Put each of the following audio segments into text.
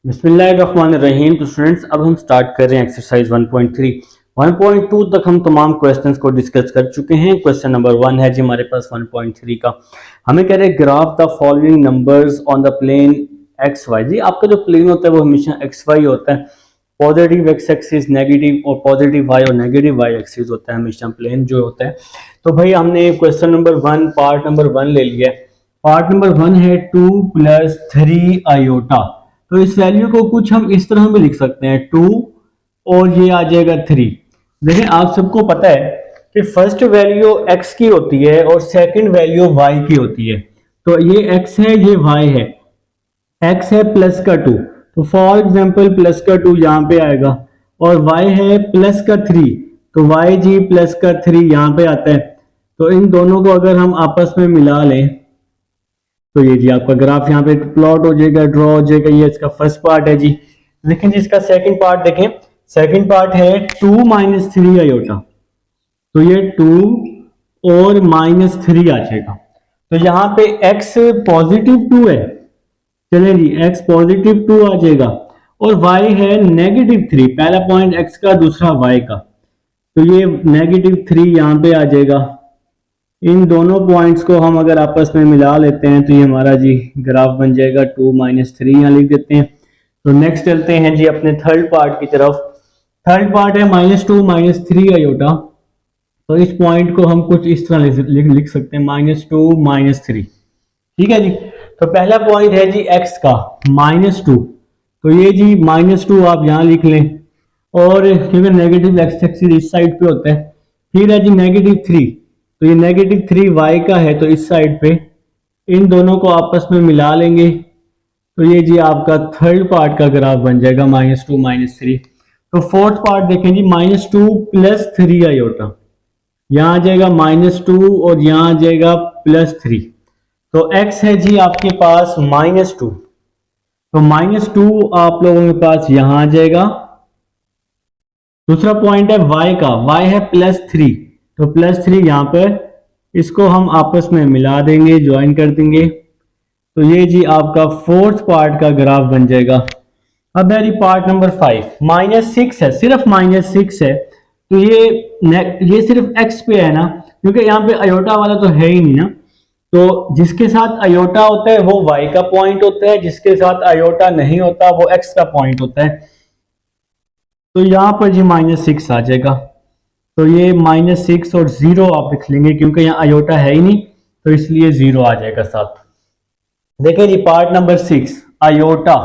बिस्मिल्लाहिर्रहमानिर्रहीम। तो स्टूडेंट्स, अब हम स्टार्ट कर रहे हैं एक्सरसाइज 1.3। 1.2 तक हम तमाम क्वेश्चंस को डिस्कस कर चुके हैं। क्वेश्चन नंबर 1 है जी हमारे पास 1.3 का। हमें कह रहे हैं graph the following numbers on the plane x y. जी आपका जो प्लेन होता है वो हमेशा एक्स वाई होता है। पॉजिटिव एक्स एक्सिस, नेगेटिव और पॉजिटिव वाई और नेगेटिव वाई एक्सिस होता है हमेशा प्लेन जो होता है। तो भाई हमने क्वेश्चन नंबर 1 पार्ट नंबर 1 ले लिया है। पार्ट नंबर 1 है 2 + 3 आयोटा। तो इस वैल्यू को कुछ हम इस तरह भी लिख सकते हैं 2 और ये आ जाएगा 3। देखिए आप सबको पता है कि फर्स्ट वैल्यू x की होती है और सेकंड वैल्यू y की होती है। तो ये x है, ये y है। x है प्लस का 2, तो फॉर एग्जांपल प्लस का 2 यहाँ पे आएगा, और y है प्लस का 3, तो y जी प्लस का 3 यहाँ पे आता है। तो इन दोनों को अगर हम आपस में मिला लें तो ये जी आपका ग्राफ यहाँ पे प्लॉट हो जाएगा, ड्रॉ हो जाएगा। ये इसका फर्स्ट पार्ट है जी। लेकिन जिसका सेकंड पार्ट देखें, सेकंड पार्ट है 2 - 3 आयोटा। तो ये 2 और -3 आ जाएगा। तो यहाँ पे x पॉजिटिव 2 है, चलें जी, x पॉजिटिव 2 आ जाएगा, और y है -3। पहला पॉइंट x का, दूसरा y का, तो ये -3 यहाँ पे आ जाएगा। इन दोनों पॉइंट्स को हम अगर आपस में मिला लेते हैं तो ये हमारा जी ग्राफ बन जाएगा 2 - 3, यहाँ लिख देते हैं। तो नेक्स्ट चलते हैं जी अपने थर्ड पार्ट की तरफ। थर्ड पार्ट है -2 - 3 आयोटा। तो इस पॉइंट को हम कुछ इस तरह लिख सकते हैं -2 - 3। ठीक है जी। तो पहला पॉइंट है जी x का -2, तो ये जी -2 आप यहाँ लिख लें, और क्योंकि नेगेटिव एक्स एक्सिस इस साइड पे होता है। फिर है जी -3, तो ये -3 y का है, तो इस साइड पे इन दोनों को आपस में मिला लेंगे तो ये जी आपका थर्ड पार्ट का ग्राफ बन जाएगा -2 - 3। तो फोर्थ पार्ट देखें जी, -2 + 3 आयोटा। यहाँ आ जाएगा -2 और यहाँ आ जाएगा +3। तो x है जी आपके पास -2, तो -2 आप लोगों के पास यहाँ आ जाएगा। दूसरा पॉइंट है y का, y है +3, तो +3 यहाँ पर, इसको हम आपस में मिला देंगे, ज्वाइन कर देंगे। तो ये जी आपका फोर्थ पार्ट का ग्राफ बन जाएगा। अब है जी पार्ट नंबर 5, -6 है, सिर्फ -6 है। तो ये सिर्फ x पे है ना, क्योंकि यहाँ पे अयोटा वाला तो है ही नहीं ना। तो जिसके साथ अयोटा होता है वो y का पॉइंट होता है, जिसके साथ अयोटा नहीं होता वो x का पॉइंट होता है। तो यहाँ पर जी -6 आ जाएगा। तो ये -6 और 0 आप लिख लेंगे, क्योंकि यहाँ अयोटा है ही नहीं, तो इसलिए 0 आ जाएगा साथ। देखिए जी पार्ट नंबर 6 अयोटा,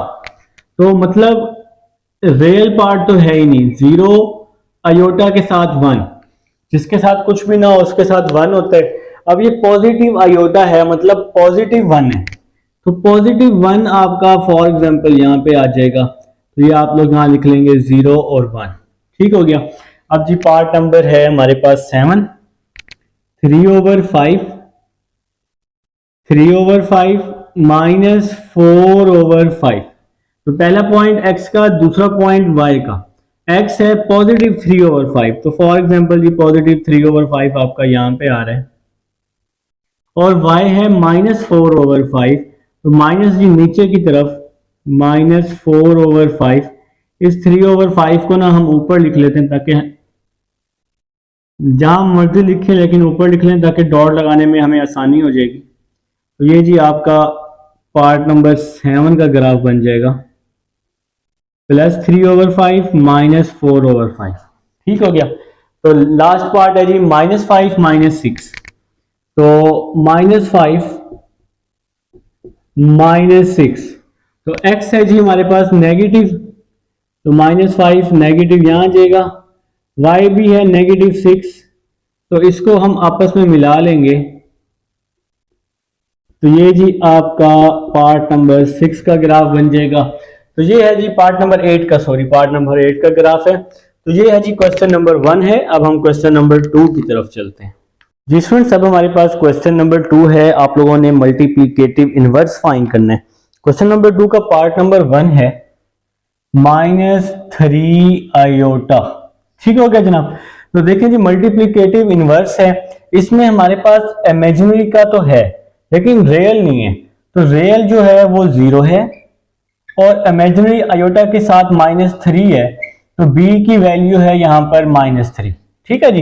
तो मतलब रियल पार्ट तो है ही नहीं, 0 अयोटा के साथ 1, जिसके साथ कुछ भी ना हो उसके साथ 1 होता है। अब ये पॉजिटिव अयोटा है, मतलब पॉजिटिव 1 है, तो पॉजिटिव 1 आपका फॉर एग्जांपल यहाँ पे आ जाएगा। तो ये आप लोग यहाँ लिख लेंगे 0 और 1। ठीक हो गया। अब जी पार्ट नंबर है हमारे पास 7, 3/5 -4/5। तो पहला पॉइंट x का, दूसरा पॉइंट y का। x है पॉजिटिव 3/5, तो फॉर एग्जांपल जी पॉजिटिव 3/5 आपका यहाँ पे आ रहा है, और y है -4/5, तो माइनस जी नीचे की तरफ, -4/5। इस 3/5 को ना हम ऊपर लिख लेते हैं, ताकि जहां मर्जी लिखें लेकिन ऊपर लिख लें, ताकि डॉट लगाने में हमें आसानी हो जाएगी। तो ये जी आपका पार्ट नंबर 7 का ग्राफ बन जाएगा, +3/5 -4/5। ठीक हो गया। तो लास्ट पार्ट है जी -5 - 6। तो -5 - 6, तो x है जी हमारे पास नेगेटिव, तो -5 नेगेटिव यहाँ आ जाएगा। y भी है -6, तो इसको हम आपस में मिला लेंगे। तो ये जी आपका पार्ट नंबर 6 का ग्राफ बन जाएगा। तो ये है जी पार्ट नंबर 8 का, सॉरी पार्ट नंबर 8 का ग्राफ है। तो ये है जी क्वेश्चन नंबर 1 है। अब हम क्वेश्चन नंबर 2 की तरफ चलते हैं जी स्टूडेंट्स। अब हमारे पास क्वेश्चन नंबर 2 है, आप लोगों ने मल्टीप्लीकेटिव इनवर्स फाइंड करना है। क्वेश्चन नंबर 2 का पार्ट नंबर 1 है -3 आयोटा। ठीक हो गया जनाब। तो देखें जी मल्टीप्लीकेटिव इनवर्स है, इसमें हमारे पास इमेजिनरी का तो है लेकिन रियल नहीं है। तो रियल जो है वो 0 है, और इमेजिनरी आयोटा के साथ -3 है, तो b की वैल्यू है यहाँ पर -3। ठीक है जी।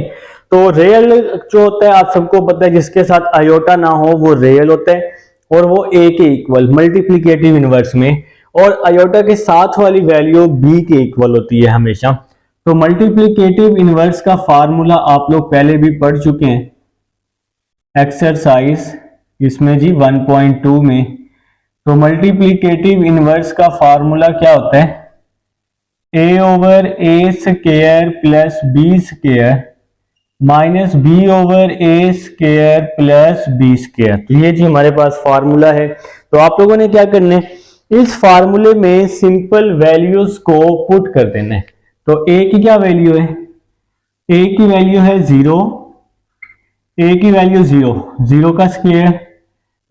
तो रियल जो होता है आप सबको पता है, जिसके साथ आयोटा ना हो वो रियल होता है और वो a के इक्वल मल्टीप्लीकेटिव इनवर्स में, और आयोटा के साथ वाली वैल्यू b के इक्वल होती है हमेशा। तो मल्टीप्लीकेटिव इनवर्स का फार्मूला आप लोग पहले भी पढ़ चुके हैं एक्सरसाइज इसमें जी 1.2 में। तो मल्टीप्लीकेटिव इनवर्स का फार्मूला क्या होता है, a/a² plus b² minus b/a² plus b²। तो ये जी हमारे पास फार्मूला है। तो आप लोगों ने क्या करना है, इस फार्मूले में सिंपल वैल्यूज को पुट कर देना है। तो a की क्या वैल्यू है, a की वैल्यू है 0, a की वैल्यू 0, 0 का स्क्वायर,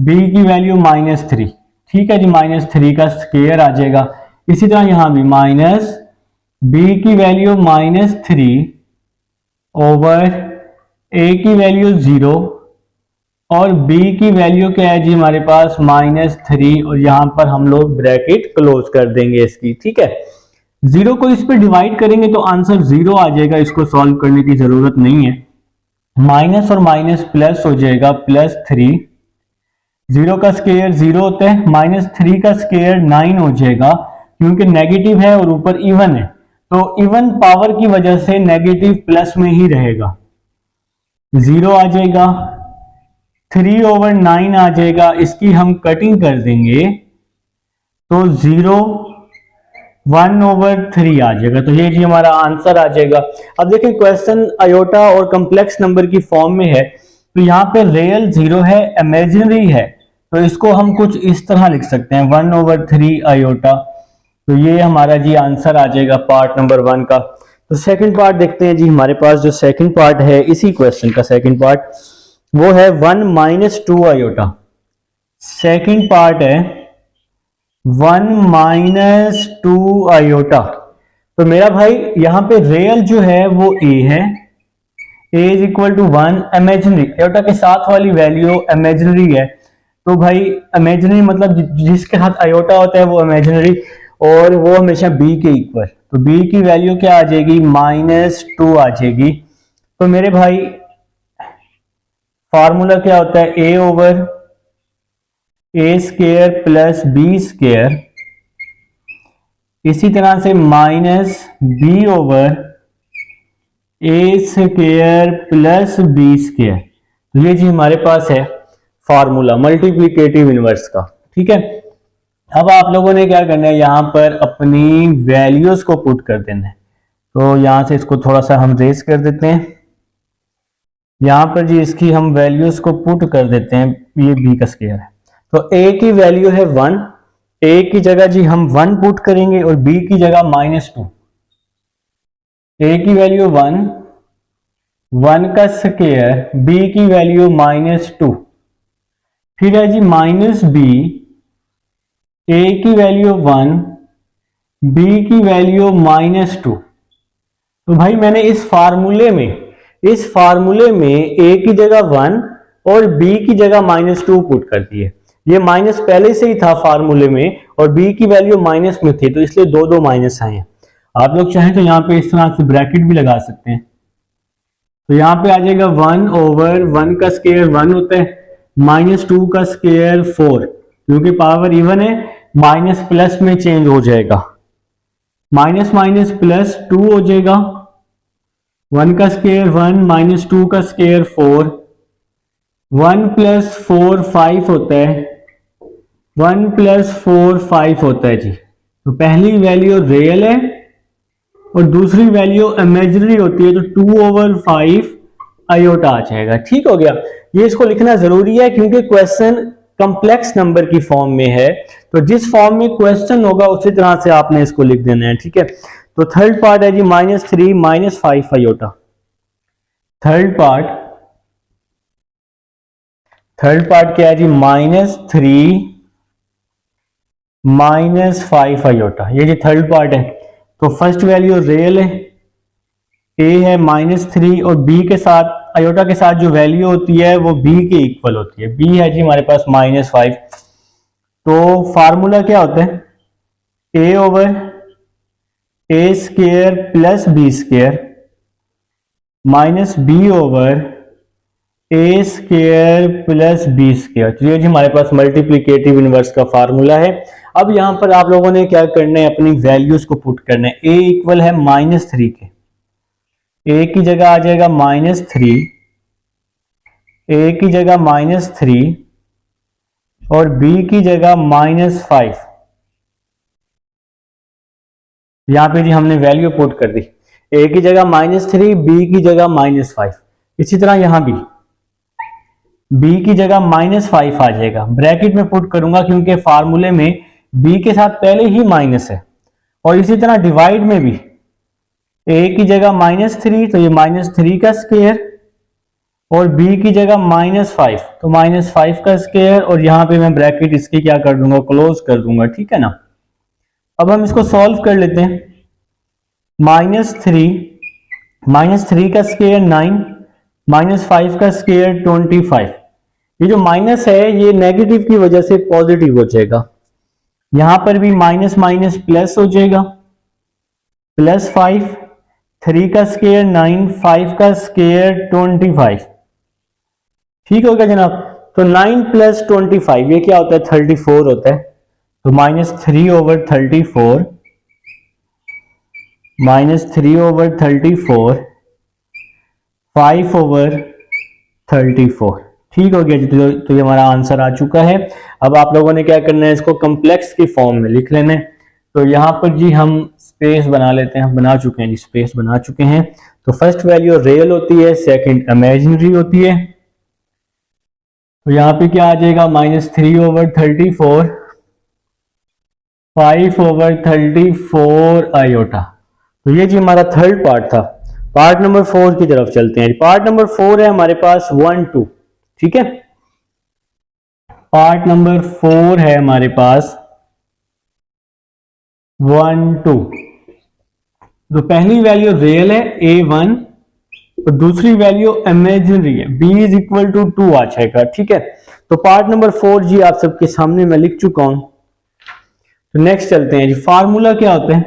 b की वैल्यू -3। ठीक है जी, -3 का स्क्वायर आ जाएगा। इसी तरह यहां भी माइनस b की वैल्यू -3 ओवर a की वैल्यू 0 और b की वैल्यू क्या है जी हमारे पास -3, और यहां पर हम लोग ब्रैकेट क्लोज कर देंगे इसकी। ठीक है, 0 को इस पे डिवाइड करेंगे तो आंसर 0 आ जाएगा, इसको सॉल्व करने की जरूरत नहीं है। माइनस और माइनस प्लस हो जाएगा +3, 0 का स्क्वायर 0 होता है, -3 का स्क्वायर 9 हो जाएगा, क्योंकि नेगेटिव है और ऊपर इवन है, तो इवन पावर की वजह से नेगेटिव प्लस में ही रहेगा। 0 आ जाएगा, 3/9 आ जाएगा, इसकी हम कटिंग कर देंगे तो 0 1/3 आ जाएगा। तो ये जी हमारा आंसर आ जाएगा। अब देखें क्वेश्चन आयोटा और कॉम्प्लेक्स नंबर की फॉर्म में है, तो यहाँ पे रियल 0 है, इमेजिनरी है, तो इसको हम कुछ इस तरह लिख सकते हैं 1/3 आयोटा। तो ये हमारा जी आंसर आ जाएगा पार्ट नंबर 1 का। तो सेकंड पार्ट देखते हैं जी। हमारे पास जो सेकंड पार्ट है इसी क्वेश्चन का सेकंड पार्ट, वो है 1 - 2 आयोटा। सेकंड पार्ट है 1 - 2 आयोटा। तो मेरा भाई यहाँ पे रियल जो है वो a है, a = 1, इमेजिनरी आयोटा के साथ वाली वैल्यू इमेजिनरी है। तो भाई इमेजिनरी मतलब जिसके साथ आयोटा होता है वो इमेजिनरी, और वो हमेशा b के इक्वल। तो b की वैल्यू क्या आ जाएगी, -2 आ जाएगी। तो मेरे भाई फार्मूला क्या होता है, a/a² प्लस b², इसी तरह से -b/a² प्लस b²। तो ये जी हमारे पास है फार्मूला मल्टीप्लीकेटिव इनवर्स का। ठीक है, अब आप लोगों ने क्या करना है, यहां पर अपनी वैल्यूज को पुट कर देना है। तो यहां से इसको थोड़ा सा हम रेस कर देते हैं, यहां पर जी इसकी हम वैल्यूज को पुट कर देते हैं। ये b का स्क्वायर है, तो a की वैल्यू है 1, a की जगह जी हम 1 पुट करेंगे और b की जगह -2। a की वैल्यू 1, 1 का स्क्वायर, b की वैल्यू -2, फिर है जी -b, a की वैल्यू 1, b की वैल्यू -2। तो भाई मैंने इस फार्मूले में a की जगह 1 और b की जगह -2 पुट कर दिए। ये माइनस पहले से ही था फार्मूले में और b की वैल्यू माइनस में थी, तो इसलिए दो माइनस आए हैं। आप लोग चाहें तो यहाँ पे इस तरह से ब्रैकेट भी लगा सकते हैं। तो यहाँ पे आ जाएगा 1/1 का स्क्वायर 1 होता है, -2 का स्क्वायर 4, क्योंकि पावर इवन है माइनस प्लस में चेंज हो जाएगा, माइनस माइनस प्लस 2 हो जाएगा। 1 का स्क्वायर 1, -2 का स्क्वायर 4, 1 + 4 5 होता है, 1 + 4 5 होता है जी। तो पहली वैल्यू रियल है और दूसरी वैल्यू इमेजिनरी होती है, तो 2/5 आयोटा आ जाएगा। ठीक हो गया, ये इसको लिखना जरूरी है क्योंकि क्वेश्चन कॉम्प्लेक्स नंबर की फॉर्म में है, तो जिस फॉर्म में क्वेश्चन होगा उसी तरह से आपने इसको लिख देना है। ठीक है, तो थर्ड पार्ट है जी -3 - 5 आयोटा। थर्ड पार्ट क्या है जी, -3 - 5 आयोटा, ये जी थर्ड पार्ट है। तो फर्स्ट वैल्यू रियल है, a है -3 और b के साथ आयोटा के साथ जो वैल्यू होती है वो b के इक्वल होती है। b है जी हमारे पास -5। तो फार्मूला क्या होता है, a over A square plus B square minus B over A square plus B square. तो ये जी हमारे पास मल्टीप्लिकेटिव इनवर्स का फार्मूला है। अब यहां पर आप लोगों ने क्या करना है, अपनी वैल्यूज को पुट करना है। ए इक्वल है -3 के, ए की जगह आ जाएगा -3, ए की जगह -3 और बी की जगह -5। यहां पे जी हमने वैल्यू पुट कर दी, ए की जगह -3, बी की जगह -5। इसी तरह यहां भी b की जगह -5 आ जाएगा। ब्रैकेट में पुट करूंगा क्योंकि फार्मूले में b के साथ पहले ही माइनस है। और इसी तरह डिवाइड में भी a की जगह -3 तो ये -3 का स्क्वायर और b की जगह -5 तो -5 का स्क्वायर और यहां पे मैं ब्रैकेट इसकी क्या कर दूंगा, क्लोज कर दूंगा। ठीक है ना। अब हम इसको सॉल्व कर लेते हैं। -3 का स्क्वायर 9, -5 का स्क्वायर 25। ये जो माइनस है ये नेगेटिव की वजह से पॉजिटिव हो जाएगा। यहां पर भी माइनस माइनस प्लस हो जाएगा, +5, 3 का स्क्वायर 9, 5 का स्क्वायर 25। ठीक हो गया जनाब। तो 9 + 25 ये क्या होता है, 34 होता है। तो -3 ओवर 34, -3 ओवर 34, 5 ओवर 34। ठीक हो गया जी। तो ये हमारा आंसर आ चुका है। अब आप लोगों ने क्या करना है, इसको कॉम्प्लेक्स की फॉर्म में लिख लेना है। तो यहाँ पर जी हम स्पेस बना लेते हैं, बना चुके हैं जी, स्पेस बना चुके हैं। तो फर्स्ट वैल्यू रियल होती है, सेकंड इमेजिनरी होती है। तो यहाँ पे क्या आ जाएगा, -3 ओवर 34, 5 ओवर 34 आयोटा। तो ये जी हमारा थर्ड पार्ट था। पार्ट नंबर 4 की तरफ चलते हैं। पार्ट नंबर 4 है हमारे पास 1, 2। ठीक है। पार्ट नंबर 4 है हमारे पास 1, 2। तो पहली वैल्यू रियल है A1 और दूसरी वैल्यू इमेजिनरी है, B = 2 आ जाएगा। ठीक है। तो पार्ट नंबर 4 जी आप सबके सामने मैं लिख चुका हूं। तो नेक्स्ट चलते हैं जी। फार्मूला क्या होता है,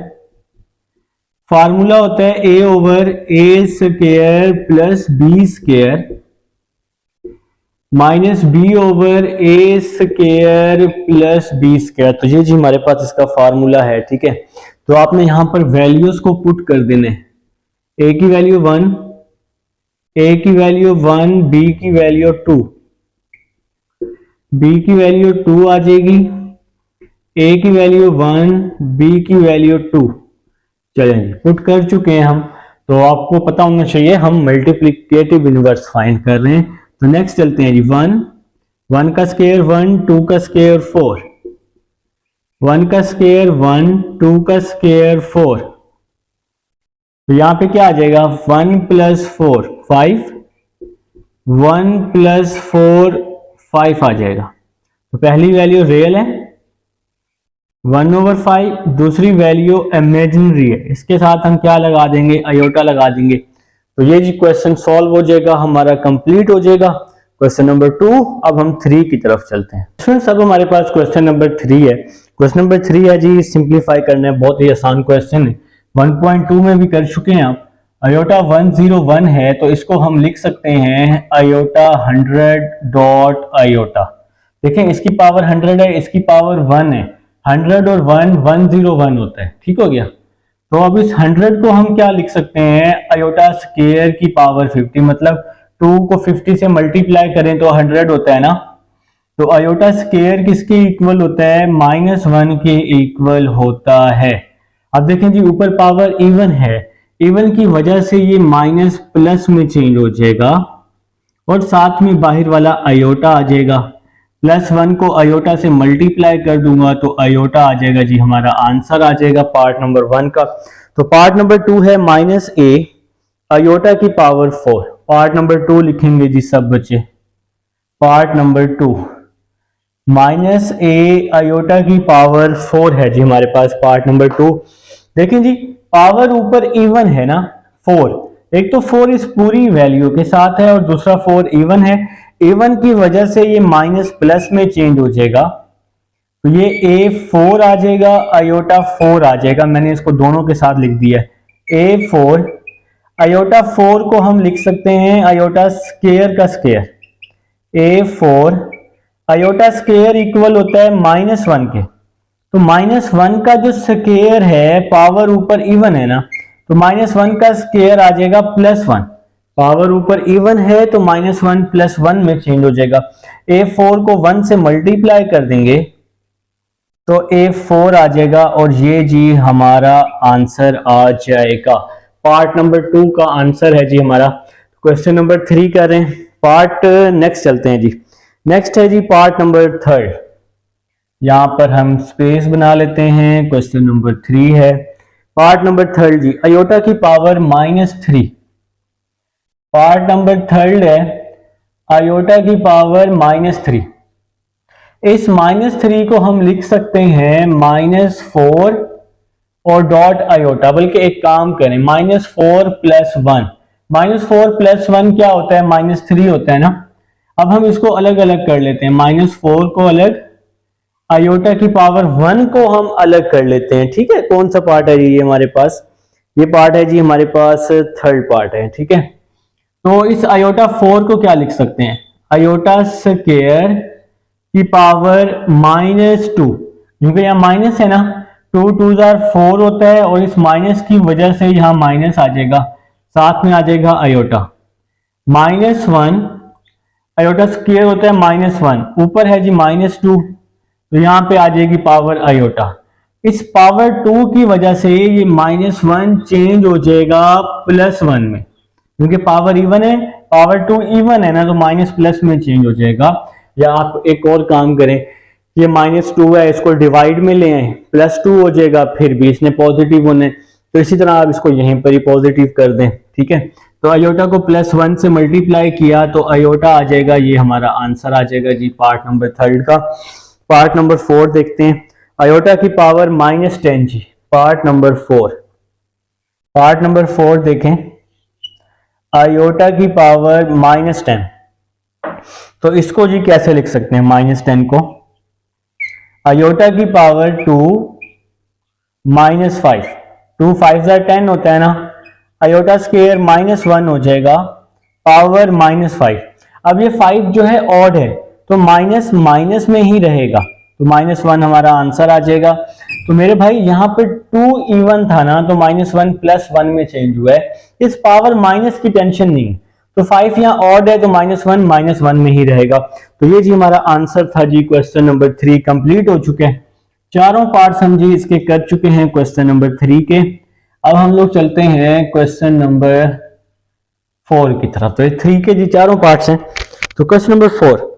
फार्मूला होता है A over A square plus B square minus B over A square plus B square. तो ये जी हमारे पास इसका फार्मूला है। ठीक है। तो आपने यहां पर वैल्यूज को पुट कर देने। ए की वैल्यू 1, ए की वैल्यू 1, बी की वैल्यू 2, बी की वैल्यू 2 आ जाएगी, ए की वैल्यू 1, बी की वैल्यू 2। चलें पुट कर चुके हैं हम। तो आपको पता होना चाहिए हम मल्टीप्लिकेटिव इनवर्स फाइंड कर रहे हैं। तो नेक्स्ट चलते हैं जी। 1 का स्क्वायर 1, 2 का स्क्वायर 4, 1 का स्क्वायर 1, 2 का स्क्वायर 4। तो यहां पे क्या आ जाएगा, 1 + 4 5, 1 + 4 5 आ जाएगा। तो पहली वैल्यू रियल है 1/5, दूसरी वैल्यू इमेजिनरी है। इसके साथ हम क्या लगा देंगे, आयोटा लगा देंगे। तो ये जी क्वेश्चन सॉल्व हो जाएगा, हमारा कंप्लीट हो जाएगा क्वेश्चन नंबर 2। अब हम 3 की तरफ चलते हैं। फ्रेंड्स अब हमारे पास क्वेश्चन नंबर 3 है। क्वेश्चन नंबर 3 है जी, सिंप्लीफाई करना है, बहुत ही आसान क्वेश्चन है। 1.2 में भी कर चुके हैं आप। आयोटा 101 है तो इसको हम लिख सकते हैं आयोटा 100 डॉट आयोटा। देखें इसकी पावर 100 है, इसकी पावर 1 है। 100 और 1 101 होता है। ठीक हो गया। तो अब इस 100 को हम क्या लिख सकते हैं, आयोटा स्क्वायर की पावर 50, मतलब 2 को 50 से मल्टीप्लाई करें तो 100 होता है ना। तो आयोटा स्क्वायर किसके इक्वल होता है, -1 के इक्वल होता है। अब देखें जी ऊपर पावर इवन है, इवन की वजह से ये माइनस प्लस में चेंज हो जाएगा और साथ में बाहर वाला आयोटा आ जाएगा। +1 को आयोटा से मल्टीप्लाई कर दूंगा तो आयोटा आ जाएगा जी, हमारा आंसर आ जाएगा पार्ट नंबर 1 का। तो पार्ट नंबर 2 है -a आयोटा की पावर 4। पार्ट नंबर 2 लिखेंगे जी सब बच्चे। पार्ट नंबर 2 -a आयोटा की पावर 4 है जी हमारे पास पार्ट नंबर 2। देखिए जी पावर ऊपर इवन है ना 4, एक तो 4 इस पूरी वैल्यू के साथ है और दूसरा 4 इवन है। इवन की वजह से ये माइनस प्लस में चेंज हो जाएगा। तो ये A4 आ जाएगा, आयोटा 4 आ जाएगा। मैंने इसको दोनों के साथ लिख दिया है A4। आयोटा 4 को हम लिख सकते हैं आयोटा स्केयर का square, A4 iota square equal होता है -1 के। तो -1 का जो स्केयर है, पावर ऊपर इवन है ना, तो -1 का स्केयर आ जाएगा +1। पावर ऊपर इवन है तो -1 +1 में चेंज हो जाएगा। A4 को 1 से मल्टीप्लाई कर देंगे तो A4 आ जाएगा, और ये जी हमारा आंसर आ जाएगा। पार्ट नंबर 2 का आंसर है जी हमारा। क्वेश्चन नंबर 3 कर रहे हैं, पार्ट नेक्स्ट चलते हैं जी। नेक्स्ट है जी पार्ट नंबर 3। यहां पर हम स्पेस बना लेते हैं। क्वेश्चन नंबर 3 है, पार्ट नंबर 3 जी, आयोटा की पावर -3। पार्ट नंबर 3 है, आयोटा की पावर -3। इस -3 को हम लिख सकते हैं -4 और डॉट आयोटा, बल्कि एक काम करें, -4 + 1। -4 + 1 क्या होता है? -3 होता है ना। अब हम इसको अलग अलग कर लेते हैं, -4 को अलग, आयोटा की पावर 1 को हम अलग कर लेते हैं। ठीक है, कौन सा पार्ट है ये हमारे पास? ये पार्ट है जी हमारे पास 3rd पार्ट है। ठीक है, तो इस आयोटा 4 को क्या लिख सकते हैं? आयोटा स्क्वायर की पावर -2, क्योंकि यहाँ माइनस है ना, 2 2 4 होता है, और इस माइनस की वजह से यहाँ माइनस आ जाएगा, साथ में आ जाएगा आयोटा। -1 आयोटा स्क्वायर होता है -1, ऊपर है जी -2, तो यहाँ पे आ जाएगी पावर आयोटा। इस पावर 2 की वजह से ये -1 चेंज हो जाएगा +1 में, क्योंकि पावर इवन है, पावर 2 इवन है ना, तो माइनस प्लस में चेंज हो जाएगा। या आप एक और काम करें, ये -2 है, इसको डिवाइड में ले आए, +2 हो जाएगा, फिर भी इसने पॉजिटिव होने, तो इसी तरह आप इसको यहीं पर ही पॉजिटिव कर दें। ठीक है, तो आयोटा को +1 से मल्टीप्लाई किया तो आयोटा आ जाएगा, ये हमारा आंसर आ जाएगा जी पार्ट नंबर 3 का। पार्ट नंबर 4 देखते हैं, आयोटा की पावर -10 जी, पार्ट नंबर 4। पार्ट नंबर 4 देखें, आयोटा की पावर -10, तो इसको जी कैसे लिख सकते हैं? -10 को आयोटा की पावर 2 -5, 2 5 10 होता है ना, आयोटा स्क्वायर -1 हो जाएगा, पावर -5। अब ये 5 जो है ऑड है, तो माइनस माइनस में ही रहेगा, तो -1 हमारा आंसर आ जाएगा। तो मेरे भाई यहाँ पे 2 इवन था ना, तो -1 +1 में चेंज हुआ है, इस पावर माइनस की टेंशन नहीं, तो 5 यहाँ ऑड है, तो -1 में ही रहेगा। तो ये जी हमारा आंसर था जी। क्वेश्चन नंबर 3 कंप्लीट हो चुके हैं, चारों पार्ट्स हम जी इसके कर चुके हैं क्वेश्चन नंबर 3 के। अब हम लोग चलते हैं क्वेश्चन नंबर 4 की तरफ। तो ये 3 के जी चारों पार्ट्स हैं। तो क्वेश्चन नंबर 4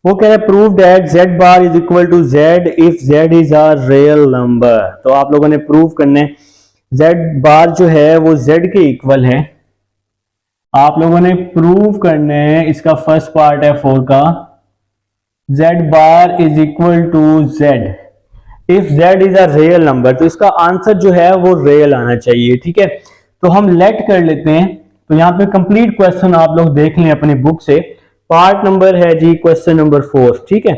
वो कह रहा है prove that z bar is equal to z if z is a real number. तो आप लोगों ने प्रूव करने, z बार जो है वो z के इक्वल है। आप लोगों ने प्रूव करने, इसका फर्स्ट पार्ट है 4 का, z bar is equal to z if z is a real number. तो इसका आंसर जो है वो रियल आना चाहिए। ठीक है, तो हम लेट कर लेते हैं। तो यहाँ पे कंप्लीट क्वेश्चन आप लोग देख लें अपनी बुक से। पार्ट नंबर है जी क्वेश्चन नंबर 4। ठीक है,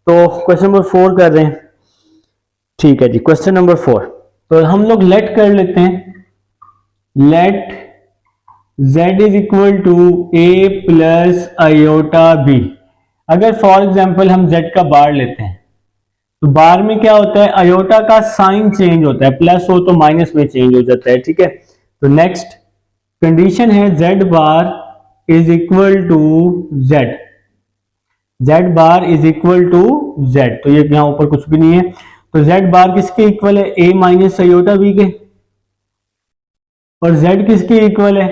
तो क्वेश्चन नंबर 4 कर रहे हैं। ठीक है जी, क्वेश्चन नंबर 4, तो हम लोग लेट कर लेते हैं, let z is equal to a plus iota b। अगर फॉर एग्जाम्पल हम z का बार लेते हैं, तो बार में क्या होता है, आयोटा का साइन चेंज होता है, प्लस हो तो माइनस में चेंज हो जाता है। ठीक है, तो नेक्स्ट कंडीशन है z bar is equal to z, z bar is equal to z। तो ये यहां ऊपर कुछ भी नहीं है, तो z बार किसके इक्वल है, a माइनस आयोटा b के, और z किसके इक्वल है,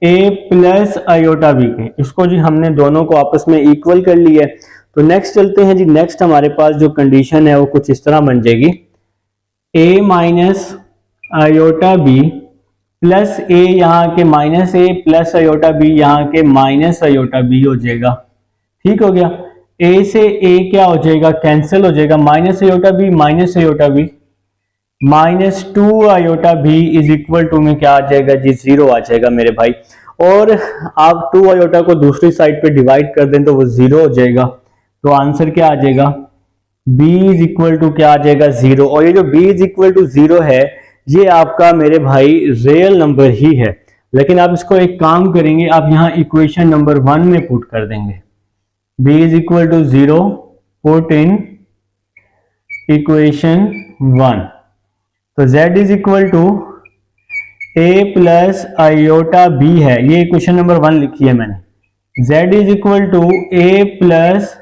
a प्लस आयोटा b के। इसको जी हमने दोनों को आपस में इक्वल कर लिया है। तो नेक्स्ट चलते हैं जी। नेक्स्ट हमारे पास जो कंडीशन है वो कुछ इस तरह बन जाएगी, a minus iota b plus a यहाँ के -a प्लस आयोटा b यहाँ के माइनस आयोटा b हो जाएगा। ठीक हो गया, a से a क्या हो जाएगा, कैंसिल हो जाएगा, minus iota b minus iota b, -2 iota b is equal to में क्या आ जाएगा जी, 0 आ जाएगा मेरे भाई। और आप 2 आयोटा को दूसरी साइड पे डिवाइड कर दें तो वो 0 हो जाएगा। तो आंसर क्या आ जाएगा, b इज इक्वल टू क्या आ जाएगा 0, और ये जो b इज इक्वल टू 0 है ये आपका मेरे भाई रियल नंबर ही है। लेकिन आप इसको एक काम करेंगे, आप यहाँ इक्वेशन नंबर 1 में पुट कर देंगे, b is equal to 0 put in equation 1। तो z is equal to a plus iota b है, ये इक्वेशन नंबर 1 लिखी है मैंने। z is equal to a plus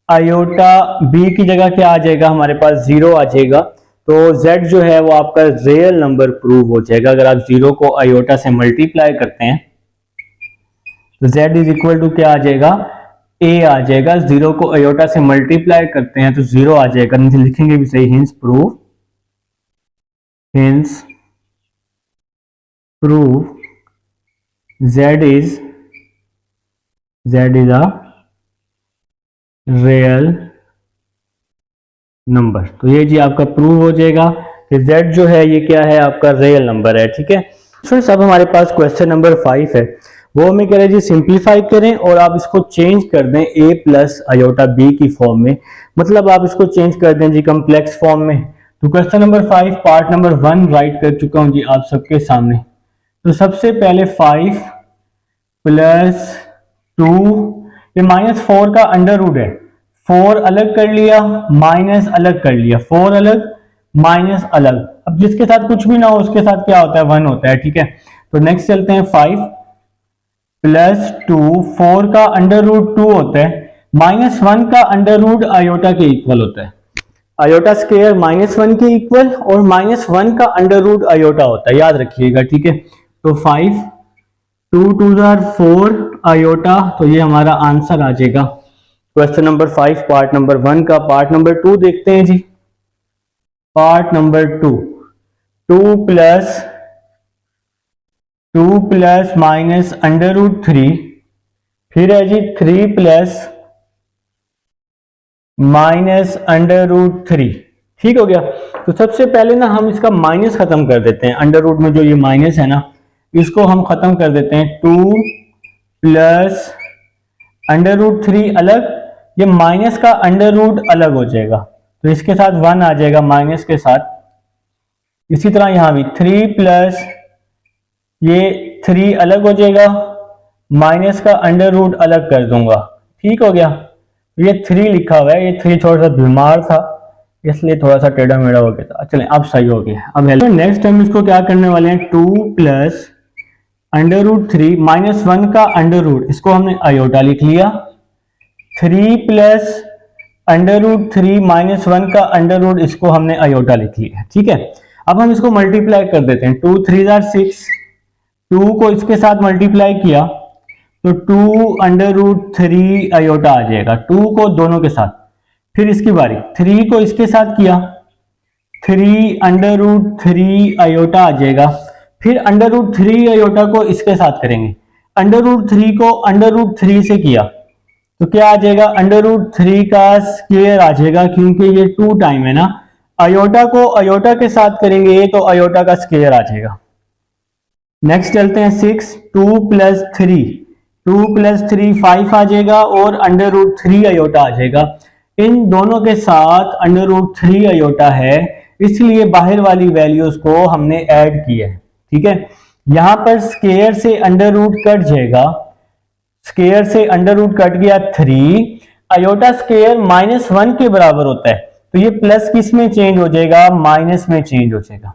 iota b की जगह क्या आ जाएगा, हमारे पास 0 आ जाएगा। तो z जो है वो आपका रियल नंबर प्रूव हो जाएगा। अगर आप 0 को आयोटा से मल्टीप्लाई करते हैं तो z इज इक्वल टू क्या आ जाएगा, a आ जाएगा। 0 को आयोटा से मल्टीप्लाई करते हैं तो 0 आ जाएगा, नीचे लिखेंगे भी सही, hints prove z is a real number. तो ये जी आपका प्रूव हो जाएगा कि z जो है ये क्या है, आपका रियल नंबर है। ठीक है फ्रेंड्स, अब हमारे पास क्वेश्चन नंबर 5 है, वो हमें कह रहे हैं जी सिंप्लीफाई करें और आप इसको चेंज कर दें a प्लस आयोटा b की फॉर्म में, मतलब आप इसको चेंज कर दें जी कम्प्लेक्स फॉर्म में। तो question number 5 part number 1 right कर चुका हूं जी आप सबके सामने। तो सबसे पहले 5 प्लस 2, ये -4 का अंडर रूट है, 4 अलग कर लिया, माइनस अलग कर लिया, 4 अलग माइनस अलग। अब जिसके साथ कुछ भी ना हो उसके साथ क्या होता है, 1 होता है। ठीक है, तो नेक्स्ट चलते हैं 5 प्लस 2, 4 का अंडर रूट 2 होता है, -1 का अंडर रूट आयोटा के इक्वल होता है। आयोटा स्क्वायर -1 के इक्वल और -1 का अंडर रूट आयोटा होता है, याद रखिएगा। ठीक है, तो 5 2 2 4 आयोटा, तो ये हमारा आंसर आ जाएगा क्वेश्चन नंबर 5 पार्ट नंबर 1 का। पार्ट नंबर 2 देखते हैं जी। Part number 2, 2 plus minus under root 3, फिर है जी 3 प्लस माइनस अंडर रूट 3। ठीक हो गया। तो सबसे पहले ना हम इसका माइनस खत्म कर देते हैं, अंडर रूट में जो ये माइनस है ना इसको हम खत्म कर देते हैं। 2 प्लस अंडर रूट 3 अलग, ये माइनस का अंडर रूट अलग हो जाएगा, तो इसके साथ 1 आ जाएगा माइनस के साथ। इसी तरह यहां भी 3 प्लस ये 3 अलग हो जाएगा, माइनस का अंडर रूट अलग कर दूंगा। ठीक हो गया, ये 3 लिखा हुआ है, ये 3 थोड़ा सा बीमार था इसलिए थोड़ा सा टेढ़ा मेढ़ा हो गया था। चलें अब सही हो गया। अब नेक्स्ट टाइम इसको क्या करने वाले हैं, 2 प्लस अंडर रूट 3 -1 का अंडर रूट, इसको हमने आयोटा लिख लिया। 3 प्लस अंडर रूट 3 -1 का अंडर रूट, इसको हमने आयोटा लिख लिया। ठीक है, अब हम इसको मल्टीप्लाई कर देते हैं। 2 3 6, 2 को इसके साथ मल्टीप्लाई किया तो 2 अंडर रूट 3 आयोटा आ जाएगा, 2 को दोनों के साथ। फिर इसकी बारी, 3 को इसके साथ किया, 3 अंडर रूट 3 आयोटा आ जाएगा। फिर अंडर रूट 3 आयोटा को इसके साथ करेंगे, अंडर रूट 3 को अंडर रूट 3 से किया तो क्या आ जाएगा, अंडर रूट 3 का स्क्वायर आ जाएगा, क्योंकि ये 2 टाइम है ना। आयोटा को आयोटा के साथ करेंगे तो आयोटा का स्क्वायर आ जाएगा। नेक्स्ट चलते हैं 6, 2 प्लस 3 5 आ जाएगा और अंडर रूट 3 आयोटा आ जाएगा। इन दोनों के साथ अंडर रूट 3 आयोटा है, इसलिए बाहर वाली वैल्यूज को हमने ऐड किया है। ठीक है, यहां पर स्क्वायर से अंडर रूट कट जाएगा, स्क्वायर से अंडर रूट कट गया 3, आयोटा स्क्वायर -1 के बराबर होता है, तो ये प्लस किस में चेंज हो जाएगा, माइनस में चेंज हो जाएगा।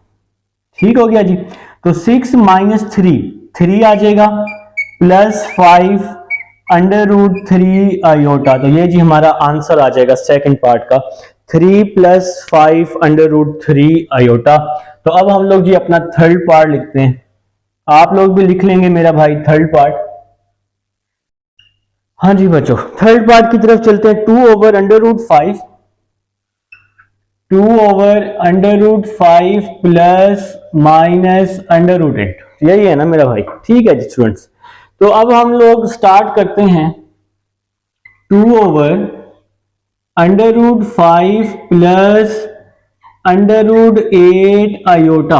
ठीक हो गया जी। तो 6 - 3 आ जाएगा, प्लस 5 अंडर रूट 3 आयोटा, तो ये जी हमारा आंसर आ जाएगा सेकंड पार्ट का, 3 प्लस 5 अंडर रूट 3 आयोटा। तो अब हम लोग जी अपना थर्ड पार्ट लिखते हैं, आप लोग भी लिख लेंगे मेरा भाई थर्ड पार्ट। हाँ जी बच्चों, थर्ड पार्ट की तरफ चलते हैं। 2 over under root 5, 2 over under root 5 plus minus under root 8, यही है ना मेरा भाई। ठीक है जी स्टूडेंट्स, तो अब हम लोग स्टार्ट करते हैं। 2 over under root 5 plus under root 8 iota.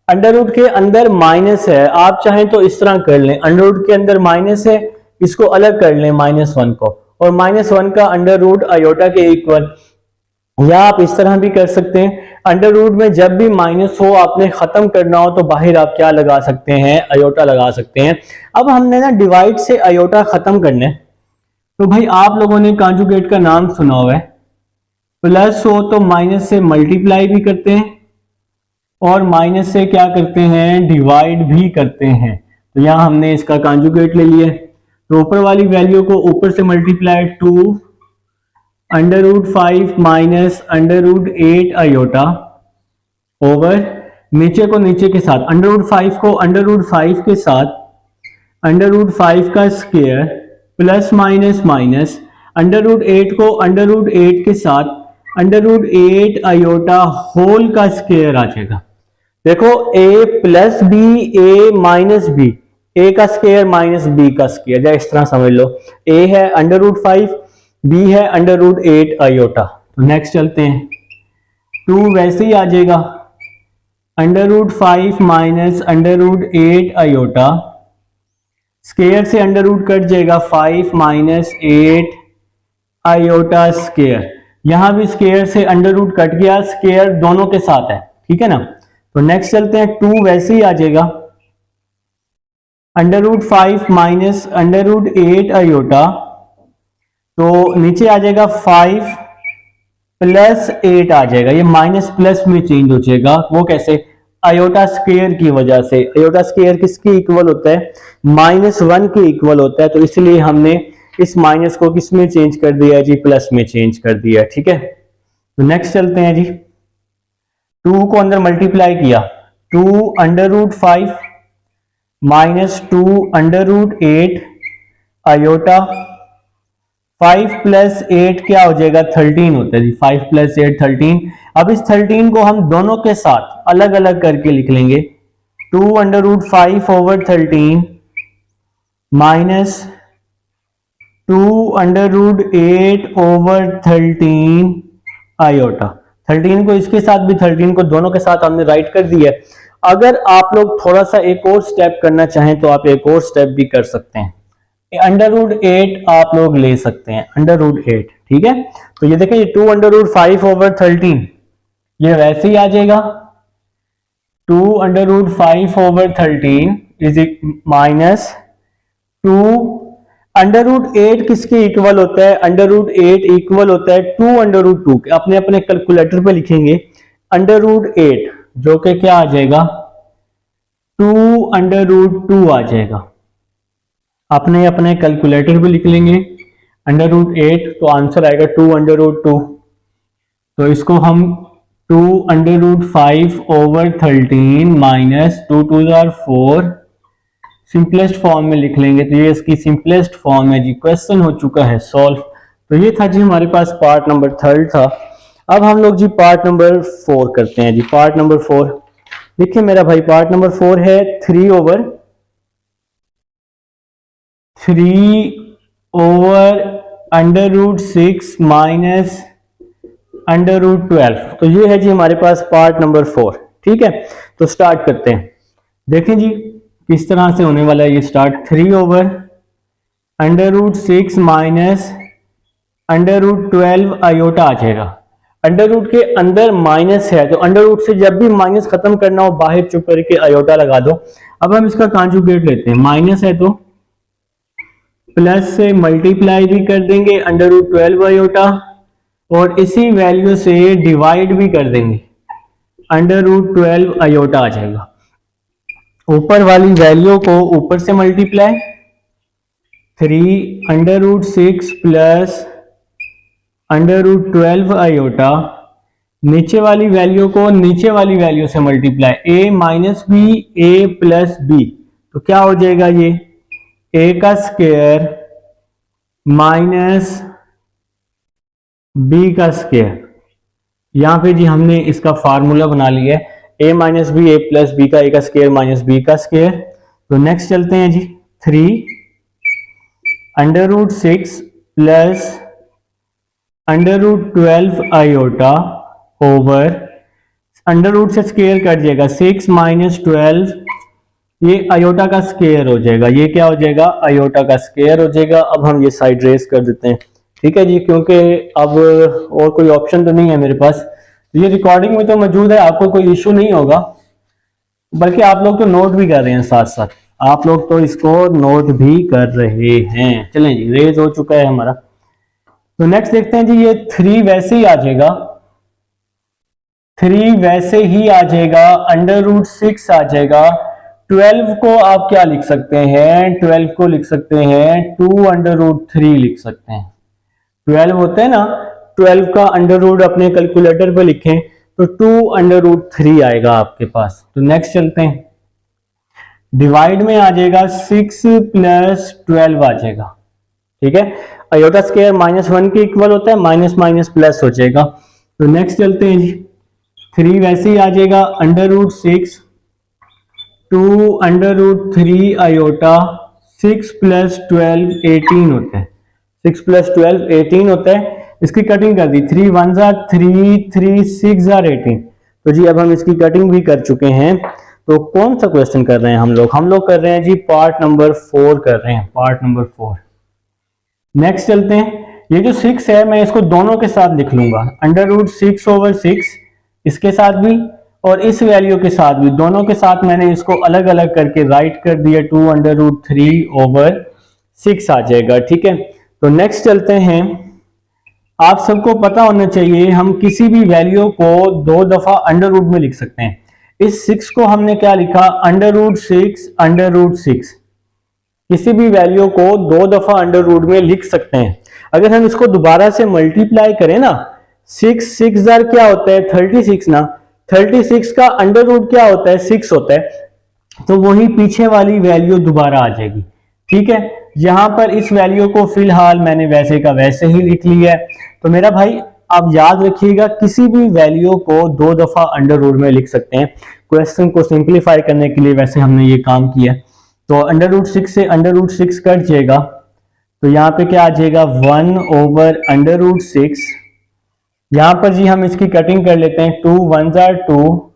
Under root के अंदर माइनस है, आप चाहें तो इस तरह कर लें, अंडर रूट के अंदर माइनस है, इसको अलग कर लें -1 को, और -1 का अंडर रूट आयोटा के इक्वल। या आप इस तरह भी कर सकते हैं, अंडर रूट में जब भी माइनस हो आपने खत्म करना हो तो बाहर आप क्या लगा सकते हैं, अयोटा लगा सकते हैं। अब हमने ना डिवाइड से अयोटा खत्म करना है, तो भाई आप लोगों ने कॉन्जुगेट का नाम सुना हुआ है, प्लस हो तो माइनस से मल्टीप्लाई भी करते हैं और माइनस से क्या करते हैं, डिवाइड भी करते हैं। तो यहां हमने इसका कॉन्जुगेट ले लिया, तो ऊपर वाली वैल्यू को ऊपर से multiply 2 under root 5 minus under root 8 iota over नीचे को नीचे के साथ अंडर रूट 5 को अंडर रूट 5 के साथ अंडर रूट 5 का square plus minus minus under root 8 को अंडर रूट 8 के साथ अंडर रूट 8 अयोटा होल का स्क्वायर आ जाएगा। देखो a plus b a minus b, a का स्क्वायर माइनस बी का स्क्वायर, या इस तरह समझ लो a है अंडर रूट 5 b है अंडर रूट 8 अयोटा। तो नेक्स्ट चलते हैं, 2 वैसे ही आ जाएगा under root 5 minus under root 8 aorta, square से अंडर रूट कट जाएगा 5 माइनस 8 अयोटा स्क्वायर, यहां भी स्क्वायर से अंडर रूट कट गया, स्क्वायर दोनों के साथ है, ठीक है ना। तो नेक्स्ट चलते हैं, 2 वैसे ही आ जाएगा under root 5 minus under root 8 iota, तो नीचे आ जाएगा 5 प्लस 8 आ जाएगा, ये माइनस प्लस में चेंज हो जाएगा, वो कैसे, अयोटा स्क्वायर की वजह से। अयोटा स्क्वायर किसके इक्वल होता है, -1 के इक्वल होता है, तो इसलिए हमने इस माइनस को किस में चेंज कर दिया जी, प्लस में चेंज कर दिया, ठीक है। तो नेक्स्ट चलते हैं जी, 2 को अंदर मल्टीप्लाई किया, 2 under root 5 minus 2 under root 8 iota, 5 plus 8 क्या हो जाएगा, 13 होता है जी, 5 प्लस 8 13। अब इस 13 को हम दोनों के साथ अलग अलग करके लिख लेंगे, 2 under root 5 over 13 minus 2 under root 8 over 13 iota. 13 को इसके साथ भी 13 को दोनों के साथ हमने राइट कर दिया। अगर आप लोग थोड़ा सा एक और स्टेप करना चाहें तो आप एक और स्टेप भी कर सकते हैं, अंडर रूट 8 आप लोग ले सकते हैं, अंडर रूट 8, ठीक है। तो ये देखें, ये 2 अंडर रूट 5 ओवर 13 ये वैसे ही आ जाएगा, 2 under root 5 over 13 is minus 2 under root 8 किसके इक्वल होता है, अंडर रूट 8 इक्वल होता है 2 अंडर रूट 2, अपने अपने कैलकुलेटर पे लिखेंगे अंडर रूट 8 जो कि क्या आ जाएगा 2 अंडर रूट 2 आ जाएगा, अपने अपने कैलकुलेटर पे लिख लेंगे अंडर रूट 8, तो आंसर आएगा 2 अंडर रूट 2। तो इसको हम 2 under root 5 over 13 minus 2 2 4 simplest form में लिख लेंगे, तो ये इसकी सिंपलेस्ट फॉर्म है जी, क्वेश्चन हो चुका है सॉल्व। तो ये था जी हमारे पास पार्ट नंबर 3 था। अब हम लोग जी पार्ट नंबर 4 करते हैं जी। पार्ट नंबर 4 देखिए मेरा भाई, पार्ट नंबर 4 है 3 over under root 6 minus under root 12। तो ये है जी हमारे पास पार्ट नंबर 4, ठीक है। तो स्टार्ट करते हैं, देखें जी किस तरह से होने वाला है ये start. 3 over under root 6 minus under root 12 iota आ जाएगा। अंडर रूट के अंदर माइनस है, तो अंडर रूट से जब भी माइनस खत्म करना हो बाहर चुप करके आयोटा लगा दो। अब हम इसका कॉन्जुगेट लेते हैं, माइनस है तो प्लस से मल्टीप्लाई भी कर देंगे अंडर रूट 12 आयोटा, और इसी वैल्यू से डिवाइड भी कर देंगे, अंडर रूट 12 आयोटा आ जाएगा। ऊपर वाली वैल्यू को ऊपर से multiply 3 under root 6 plus under root 12 iota, नीचे वाली वैल्यू को नीचे वाली वैल्यू से multiply, a minus b a plus b, तो क्या हो जाएगा ये a का स्क्वायर माइनस b का स्क्वायर। यहां पे जी हमने इसका फार्मूला बना लिया है, a minus b a plus b का a का स्क्वायर माइनस b का स्क्वायर। तो नेक्स्ट चलते हैं जी, 3 under root 6 plus under root 12 iota over under root से स्क्वायर कट जाएगा 6 माइनस 12, ये आयोटा का स्क्वायर हो जाएगा, ये क्या हो जाएगा आयोटा का स्क्वायर हो जाएगा। अब हम ये साइड रेस कर देते हैं, ठीक है जी, क्योंकि अब और कोई ऑप्शन तो नहीं है मेरे पास। तो ये रिकॉर्डिंग में तो मौजूद है, आपको कोई इशू नहीं होगा, बल्कि आप लोग तो नोट भी कर रहे हैं, साथ साथ आप लोग तो इसको नोट भी कर रहे हैं। चलें जी, रेज हो चुका है हमारा। तो नेक्स्ट देखते हैं जी, ये 3 वैसे ही आ जाएगा, 3 वैसे ही आ जाएगा, √6 आ जाएगा। 12 को आप क्या लिख सकते हैं, 12 को लिख सकते हैं 2√3 लिख सकते हैं। 12 होते हैं ना, 12 का अंडर रूट अपने कैलकुलेटर पे लिखें तो 2√3 आएगा आपके पास। तो नेक्स्ट चलते हैं, डिवाइड में आ जाएगा 6 + 12 आ जाएगा। ठीक है, आयोटा स्क्वायर -1 के इक्वल होता है, माइनस माइनस प्लस हो जाएगा। तो नेक्स्ट चलते हैं जी, 3 वैसे ही आ जाएगा, √6 2√3 आयोटा, 6 + 12 18 होता है, 6 + 12 18 होता है। इसकी कटिंग कर दी, 3 1 3 3 6 18। तो जी अब हम इसकी कटिंग भी कर चुके हैं। तो कौन सा क्वेश्चन कर रहे हैं हम लोग कर रहे हैं जी पार्ट नंबर 4 कर रहे हैं, पार्ट नंबर 4। नेक्स्ट चलते हैं, ये जो 6 है मैं इसको दोनों के साथ लिख लूंगा, √6/6 इसके साथ भी और इस वैल्यू के साथ भी, दोनों के साथ मैंने इसको अलग अलग करके राइट कर दिया, 2√3/6 आ जाएगा। ठीक है, तो नेक्स्ट चलते हैं, आप सबको पता होना चाहिए हम किसी भी वैल्यू को 2 दफा अंडर रूट में लिख सकते हैं। इस 6 को हमने क्या लिखा, √6/6। किसी भी वैल्यू को 2 दफा अंडर रूट में लिख सकते हैं। अगर हम इसको दोबारा से मल्टीप्लाई करें ना, 6 6 क्या होता है 36 ना, 36 का अंडर रूट क्या होता है 6 होता है, तो वही पीछे वाली वैल्यू दोबारा आ जाएगी। ठीक है, यहां पर इस वैल्यू को फिलहाल मैंने वैसे का वैसे ही लिख लिया है। तो मेरा भाई आप याद रखिएगा, किसी भी वैल्यू को 2 दफा अंडर रूट में लिख सकते हैं। क्वेश्चन को सिंप्लीफाई करने के लिए वैसे हमने ये काम किया। तो √6 से √6 कट जाएगा, तो यहाँ पे क्या आ जाएगा 1/√6। यहां पर जी हम इसकी कटिंग कर लेते हैं, 2 1 2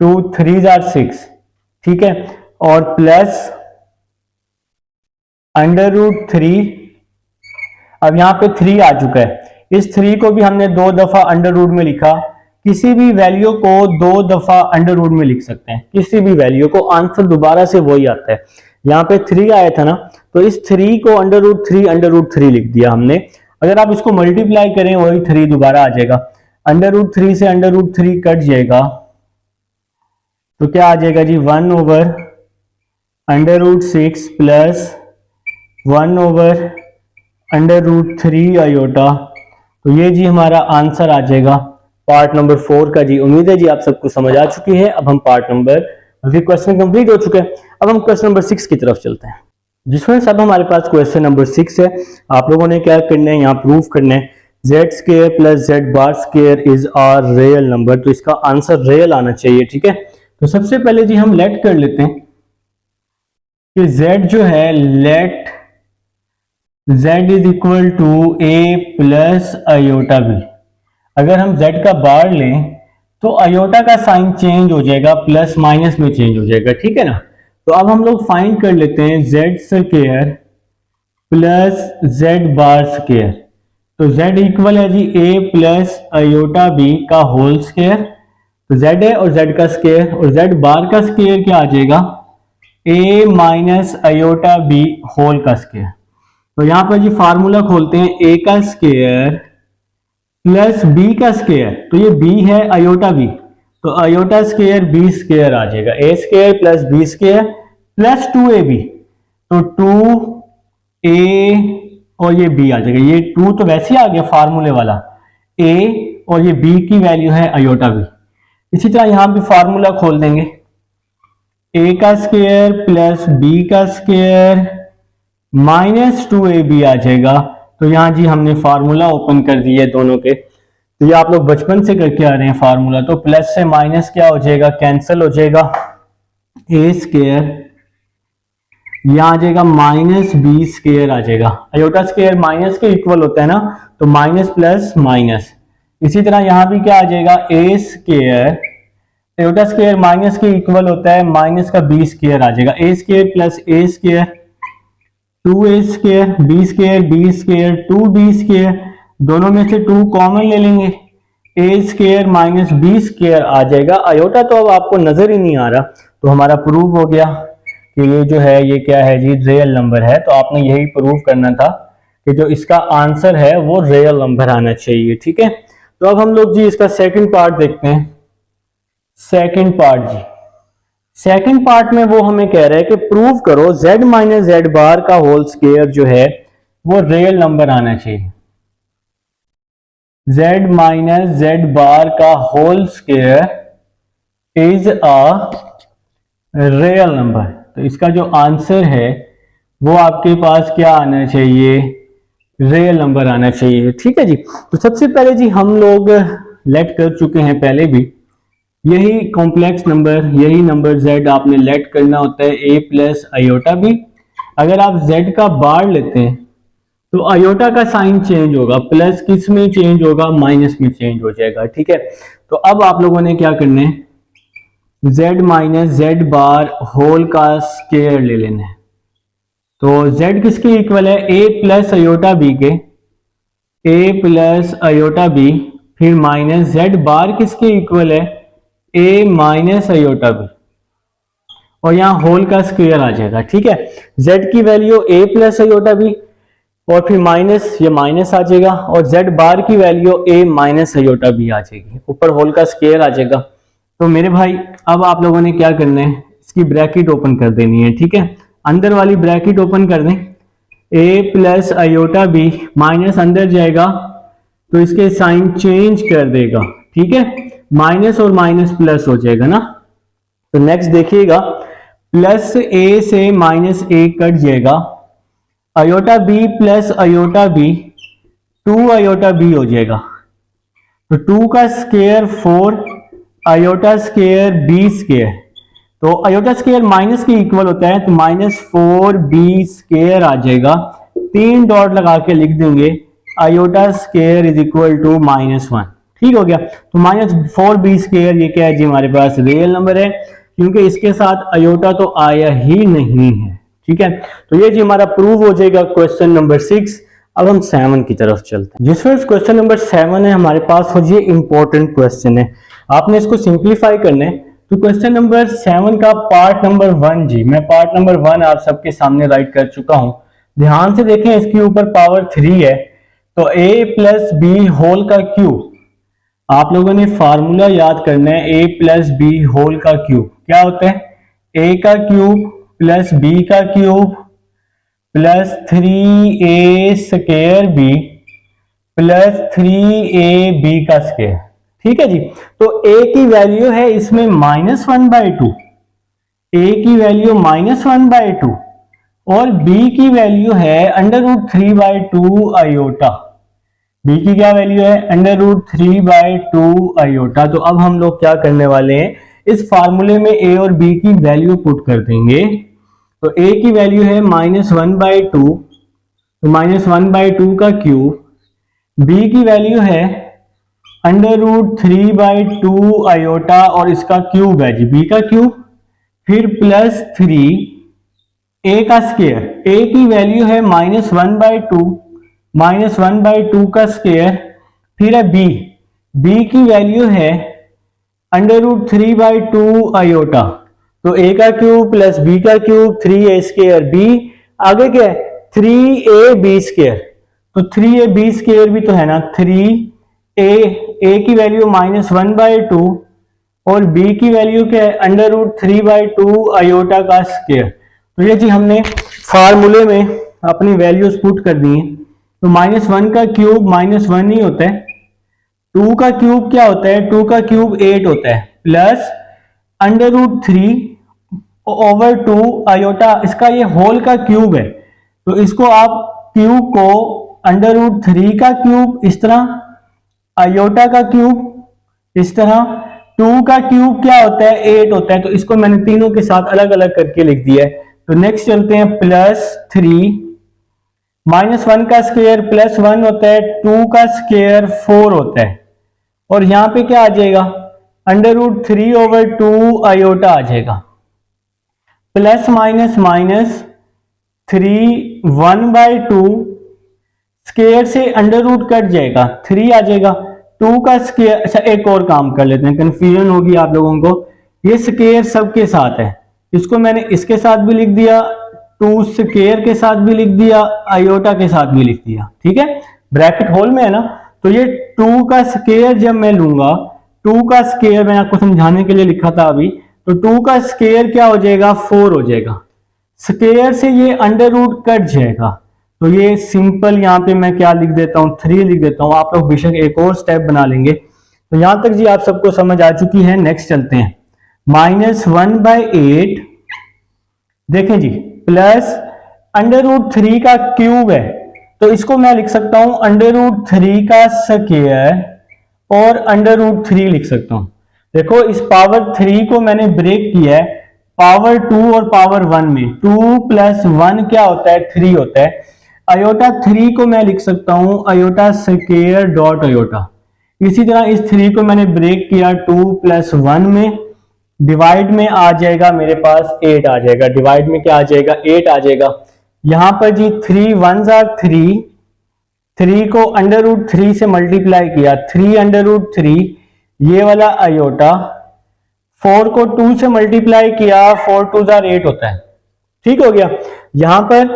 2 3 6। ठीक है, और प्लस √3। अब यहां पे 3 आ चुका है, इस 3 को भी हमने 2 दफा अंडर रूट में लिखा। किसी भी वैल्यू को 2 दफा अंडर रूट में लिख सकते हैं, किसी भी वैल्यू को, आंसर दोबारा से वही आता है। यहाँ पे 3 आया था ना, तो इस 3 को √3 लिख दिया हमने। अगर आप इसको मल्टीप्लाई करें वही 3 दोबारा आ जाएगा, √3 से √3 कट जाएगा, तो क्या आ जाएगा जी 1/√6 प्लस 1/√3 आयोटा। तो ये जी हमारा आंसर आ जाएगा पार्ट नंबर 4 का जी। उम्मीद है जी आप सबको समझ आ चुकी है। अब हम पार्ट नंबर, क्वेश्चन कंप्लीट हो चुके हैं, अब हम क्वेश्चन नंबर 6 की तरफ चलते हैं। जिसमें सब हमारे पास क्वेश्चन नंबर 6 है। आप लोगों ने क्या करना है, यहाँ प्रूफ करना है z² + z² is are real number. तो इसका आंसर रियल आना चाहिए। ठीक है, तो सबसे पहले जी हम लेट कर लेते हैं कि z जो है, let z is equal to a + iota b। अगर हम z का बार लें तो आयोटा का साइन चेंज हो जाएगा, प्लस माइनस में चेंज हो जाएगा। ठीक है ना, तो अब हम लोग फाइंड कर लेते हैं z² प्लस z²। तो z इक्वल है जी a + आयोटा b का होल स्क्वायर। तो z है और z का स्क्वायर, और z² का स्क्वायर क्या आ जाएगा, a - आयोटा b होल का स्क्वायर। तो यहां पर जी फार्मूला खोलते हैं, a का स्क्वायर प्लस b का स्क्वायर। तो ये b है आयोटा b, तो आयोटा स्क्वायर b स्क्वायर आ जाएगा, a square plus b square plus 2ab। तो 2a और ये b आ जाएगा, ये 2 तो वैसे ही आ गया फार्मूले वाला, a और ये b की वैल्यू है आयोटा b। इसी तरह यहां भी फार्मूला खोल देंगे, a का स्क्वायर प्लस b का स्क्वायर माइनस 2ab आ जाएगा। तो यहां जी हमने फार्मूला ओपन कर दिए दोनों के। तो ये आप लोग बचपन से करके आ रहे हैं फार्मूला। तो प्लस से माइनस क्या हो जाएगा, कैंसिल हो जाएगा, a² यहां आ जाएगा -b² आ जाएगा। आयोटा स्क्वायर माइनस के इक्वल होता है ना, तो माइनस प्लस माइनस। इसी तरह यहां भी क्या आ जाएगा, a², आयोटा स्क्वायर माइनस के इक्वल होता है, माइनस का b² आ जाएगा, a² plus a² 2a² b² d², 2b², दोनों में से 2 कॉमन ले लेंगे, a² माइनस b² आ जाएगा। आयोटा तो अब आपको नजर ही नहीं आ रहा, तो हमारा प्रूव हो गया कि ये जो है ये क्या है जी, रियल नंबर है। तो आपने यही प्रूव करना था कि जो इसका आंसर है वो रियल नंबर आना चाहिए। ठीक है, तो अब हम लोग जी इसका सेकंड पार्ट देखते हैं। सेकंड पार्ट जी, सेकंड पार्ट में वो हमें कह रहा है कि प्रूव करो z माइनस जेड बार का होल स्क्वायर जो है वो रियल नंबर आना चाहिए। z माइनस जेड बार का whole square is a real number. तो इसका जो आंसर है वो आपके पास क्या आना चाहिए, रियल नंबर आना चाहिए। ठीक है जी, तो सबसे पहले जी हम लोग लेट कर चुके हैं पहले भी, यही कॉम्प्लेक्स नंबर, यही नंबर z आपने लेट करना होता है a प्लस आयोटा भी। अगर आप z का बार लेते हैं तो आयोटा का साइन चेंज होगा, प्लस किस में चेंज होगा, माइनस में चेंज हो जाएगा। ठीक है, तो अब आप लोगों ने क्या करना है, z minus z bar whole का स्क्वायर ले लेना है। तो z किसके इक्वल है, a प्लस आयोटा b के, a प्लस आयोटा b, फिर माइनस जेड बार किसके इक्वल है, a माइनस आयोटा b, और यहाँ होल का स्क्वायर आ जाएगा। ठीक है, z की value a plus iota b और फिर माइनस, ये माइनस आ जाएगा, और z बार की value a minus iota b आ जाएगी, ऊपर होल का स्क्वायर आ जाएगा। तो मेरे भाई अब आप लोगों ने क्या करना है, इसकी ब्रैकेट ओपन कर देनी है। ठीक है, अंदर वाली ब्रैकेट ओपन कर दें, a plus iota b minus अंदर जाएगा तो इसके साइन चेंज कर देगा। ठीक है, माइनस और माइनस प्लस हो जाएगा ना। तो नेक्स्ट देखिएगा, प्लस a से माइनस a कट जाएगा, iota b plus iota b 2 iota b हो जाएगा। तो 2 का square 4, iota square b square, तो आयोटा स्क्वायर माइनस के इक्वल होता है, तो माइनस 4b स्क्वायर आ जाएगा। 3 डॉट लगा के लिख देंगे, iota square is equal to -1। ठीक हो गया, तो -4b स्क्वायर ये क्या है जी, हमारे पास रियल नंबर है, क्योंकि इसके साथ आयोटा तो आया ही नहीं है। ठीक है, तो ये जी हमारा प्रूव हो जाएगा क्वेश्चन नंबर 6। अब हम 7 की तरफ चलते हैं। जिस क्वेश्चन नंबर 7 है हमारे पास, हो जी इंपॉर्टेंट क्वेश्चन है, आपने इसको सिंप्लीफाई करना है। तो क्वेश्चन नंबर 7 का पार्ट नंबर 1 जी, मैं पार्ट नंबर 1 आप सबके सामने राइट कर चुका हूं। ध्यान से देखें, इसके ऊपर पावर 3 है, तो a प्लस बी होल का क्यूब, आप लोगों ने फार्मूला याद करना है, a प्लस बी होल का क्यूब क्या होता है, a का क्यूब प्लस b का cube plus 3a square b plus 3ab का स्क्वायर। ठीक है जी, तो a की वैल्यू है इसमें -1/2, a की वैल्यू -1/2 और b की वैल्यू है √3/2 आयोटा। b की क्या वैल्यू है, √3/2 आयोटा। तो अब हम लोग क्या करने वाले हैं, इस फार्मूले में a और b की वैल्यू पुट कर देंगे। तो a की वैल्यू है -1/2, तो -1/2 का क्यूब, b की वैल्यू है √3/2 आयोटा और इसका क्यूब है जी, b का क्यूब, फिर प्लस 3 a का स्क्वायर, a की वैल्यू है -1/2 का स्क्वायर, फिर है b की वैल्यू है √3/2 आयोटा। तो a का क्यूब प्लस b का क्यूब 3a स्क्वायर, b आगे क्या है 3ab स्क्वायर, तो 3ab स्क्वायर भी तो है ना, 3a की वैल्यू -1/2 और b की वैल्यू क्या है √3/2 आयोटा का स्क्वायर। तो ये जी हमने फार्मूले में अपनी वैल्यूज पुट कर दी हैं। तो -1 का क्यूब -1 ही होता है, 2 का क्यूब क्या होता है, 2 का क्यूब 8 होता है, प्लस √3/2 आयोटा, इसका ये होल का क्यूब है, तो इसको आप क्यूब को √3 का क्यूब इस तरह, आयोटा का क्यूब इस तरह, 2 का क्यूब क्या होता है 8 होता है, तो इसको मैंने तीनों के साथ अलग अलग करके लिख दिया है। तो नेक्स्ट चलते हैं, प्लस 3, -1 का स्क्वायर प्लस 1 होता है, 2 का स्क्वायर 4 होता है, और यहां पे क्या आ जाएगा √3/2 आयोटा आ जाएगा, प्लस माइनस माइनस 1/2 स्क्वायर से अंडर रूट कट जाएगा, 3 आ जाएगा, 2 का स्क्वायर। अच्छा एक और काम कर लेते हैं, कंफ्यूजन होगी आप लोगों को। ये स्क्वायर सबके साथ है, इसको मैंने इसके साथ भी लिख दिया, 2 स्क्वायर के साथ भी लिख दिया, आयोटा के साथ भी लिख दिया, ठीक है, ब्रैकेट होल में है ना। तो ये 2 का स्क्वायर जब मैं लूंगा, 2 का स्क्वायर मैंने आपको समझाने के लिए लिखा था अभी, तो 2 का स्क्वायर क्या हो जाएगा, 4 हो जाएगा। स्क्वायर से ये अंडर रूट कट जाएगा, तो ये सिंपल यहाँ पे मैं क्या लिख देता हूँ, 3 लिख देता हूँ। आप लोग बेशक एक और स्टेप बना लेंगे। तो यहां तक जी आप सबको समझ आ चुकी है। नेक्स्ट चलते हैं, -1/8 देखें जी, प्लस अंडर रूट 3 का क्यूब है, तो इसको मैं लिख सकता हूं अंडर रूट 3 का स्क्वायर और अंडर रूट 3 लिख सकता हूं। देखो इस पावर 3 को मैंने ब्रेक किया है पावर 2 और पावर 1 में, 2 + 1 क्या होता है, 3 होता है। अयोटा 3 को मैं लिख सकता हूं अयोटा स्क्वायर डॉट अयोटा। इसी तरह इस 3 को मैंने ब्रेक किया 2 + 1 में, डिवाइड में आ जाएगा मेरे पास 8 आ जाएगा, डिवाइड में क्या आ जाएगा, 8 आ जाएगा। यहां पर जी 3 1s are 3, 3 को अंडर रूट 3 से मल्टीप्लाई किया, 3 अंडर रूट 3, ये वाला अयोटा, 4 को 2 से मल्टीप्लाई किया, 4 2s are 8 होता है, ठीक हो गया। यहां पर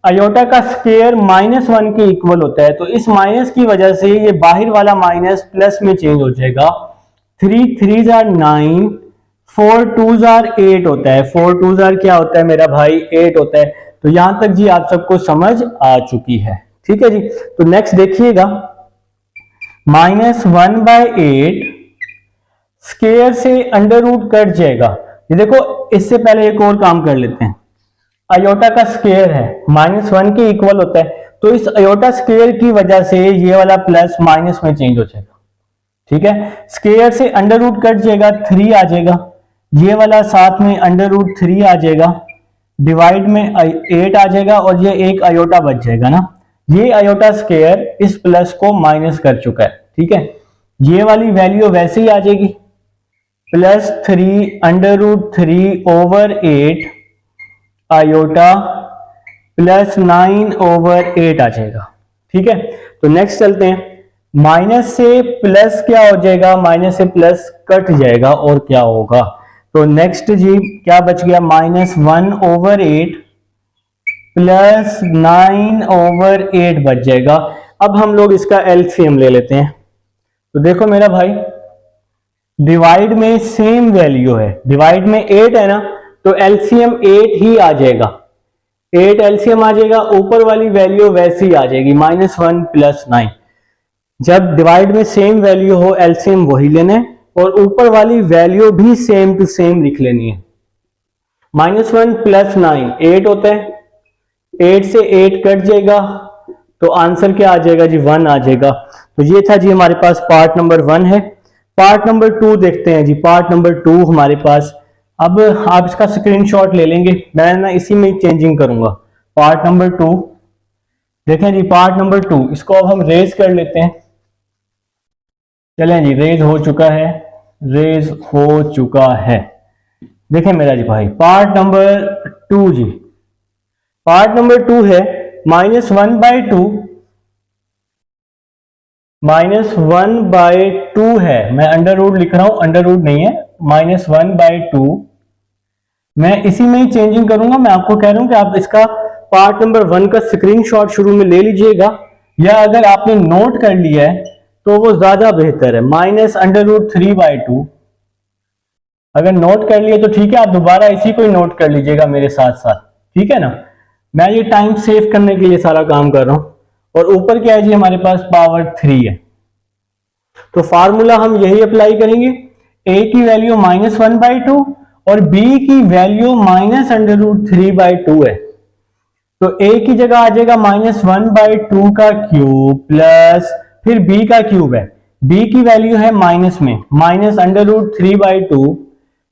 अयोटा का स्क्वायर -1 के इक्वल होता है, तो इस माइनस की वजह से ये बाहर वाला माइनस प्लस में चेंज हो जाएगा। 3 3s are 9, 4 2s are 8 होता है, 4 2s are क्या होता है मेरा भाई, 8 होता है। तो यहां तक जी आप सबको समझ आ चुकी है, ठीक है जी। तो नेक्स्ट देखिएगा, -1/8 स्क्वायर से अंडर रूट कट जाएगा। ये देखो इससे पहले एक और काम कर लेते हैं, अयोटा का स्क्वायर है, -1 के इक्वल होता है, तो इस अयोटा स्क्वायर की वजह से ये वाला प्लस माइनस में चेंज हो जाएगा, ठीक है। स्क्वायर से अंडर रूट कट जाएगा, 3 आ जाएगा, ये वाला साथ में अंडर रूट 3 आ जाएगा, डिवाइड में 8 आ जाएगा, और ये एक अयोटा बच जाएगा ना। ये अयोटा स्क्वायर इस प्लस को माइनस कर चुका है, ठीक है। ये वाली वैल्यू वैसे ही आ जाएगी, +3 अंडर रूट 3 ओवर 8 अयोटा +9/8 आ जाएगा, ठीक है। तो नेक्स्ट चलते हैं, माइनस से प्लस क्या हो जाएगा, माइनस से प्लस कट जाएगा और क्या होगा। तो नेक्स्ट जी क्या बच गया, -1/8 +9/8 बच जाएगा। अब हम लोग इसका एलसीएम ले लेते हैं। तो देखो मेरा भाई, डिवाइड में सेम वैल्यू है, डिवाइड में 8 है ना, तो एलसीएम 8 ही आ जाएगा, 8 एलसीएम आ जाएगा, ऊपर वाली वैल्यू वैसी ही आ जाएगी, -1 + 9। जब डिवाइड में सेम वैल्यू हो एलसीएम वही लेना है, और ऊपर वाली वैल्यू भी सेम टू सेम लिख लेनी है। -1 + 9 8 होता है, 8 से 8 कट जाएगा, तो आंसर क्या आ जाएगा जी, 1 आ जाएगा। तो ये था जी हमारे पास पार्ट नंबर 1 है। पार्ट नंबर 2 देखते हैं जी, पार्ट नंबर 2 हमारे पास, अब आप इसका स्क्रीनशॉट ले लेंगे, मैं ना इसी में चेंजिंग करूंगा। पार्ट नंबर 2 देखें जी, पार्ट नंबर 2, इसको अब हम रेज कर लेते हैं। चलें जी, रेज हो चुका है, रेज हो चुका है। देखें मेरा जी भाई, पार्ट नंबर 2 जी, पार्ट नंबर 2 है -1/2, -1/2 है, मैं अंडर रूट लिख रहा हूं, अंडर रूट नहीं है, -1/2। मैं इसी में ही चेंजिंग करूंगा, मैं आपको कह रहा हूं कि आप इसका पार्ट नंबर 1 का स्क्रीनशॉट शुरू में ले लीजिएगा, या अगर आपने नोट कर लिया है तो वो ज्यादा बेहतर है। -√3/2 अगर नोट कर लिए तो ठीक है, आप दोबारा इसी को ही नोट कर लीजिएगा मेरे साथ साथ, ठीक है ना। मैं ये टाइम सेव करने के लिए सारा काम कर रहा हूं। और ऊपर क्या है जी, हमारे पास पावर 3 है, तो फार्मूला हम यही अप्लाई करेंगे। a की वैल्यू -1/2 और b की वैल्यू -√3/2 है, तो a की जगह आ जाएगा -1/2 का क्यूब प्लस फिर b का क्यूब है, b की वैल्यू है माइनस में -√3/2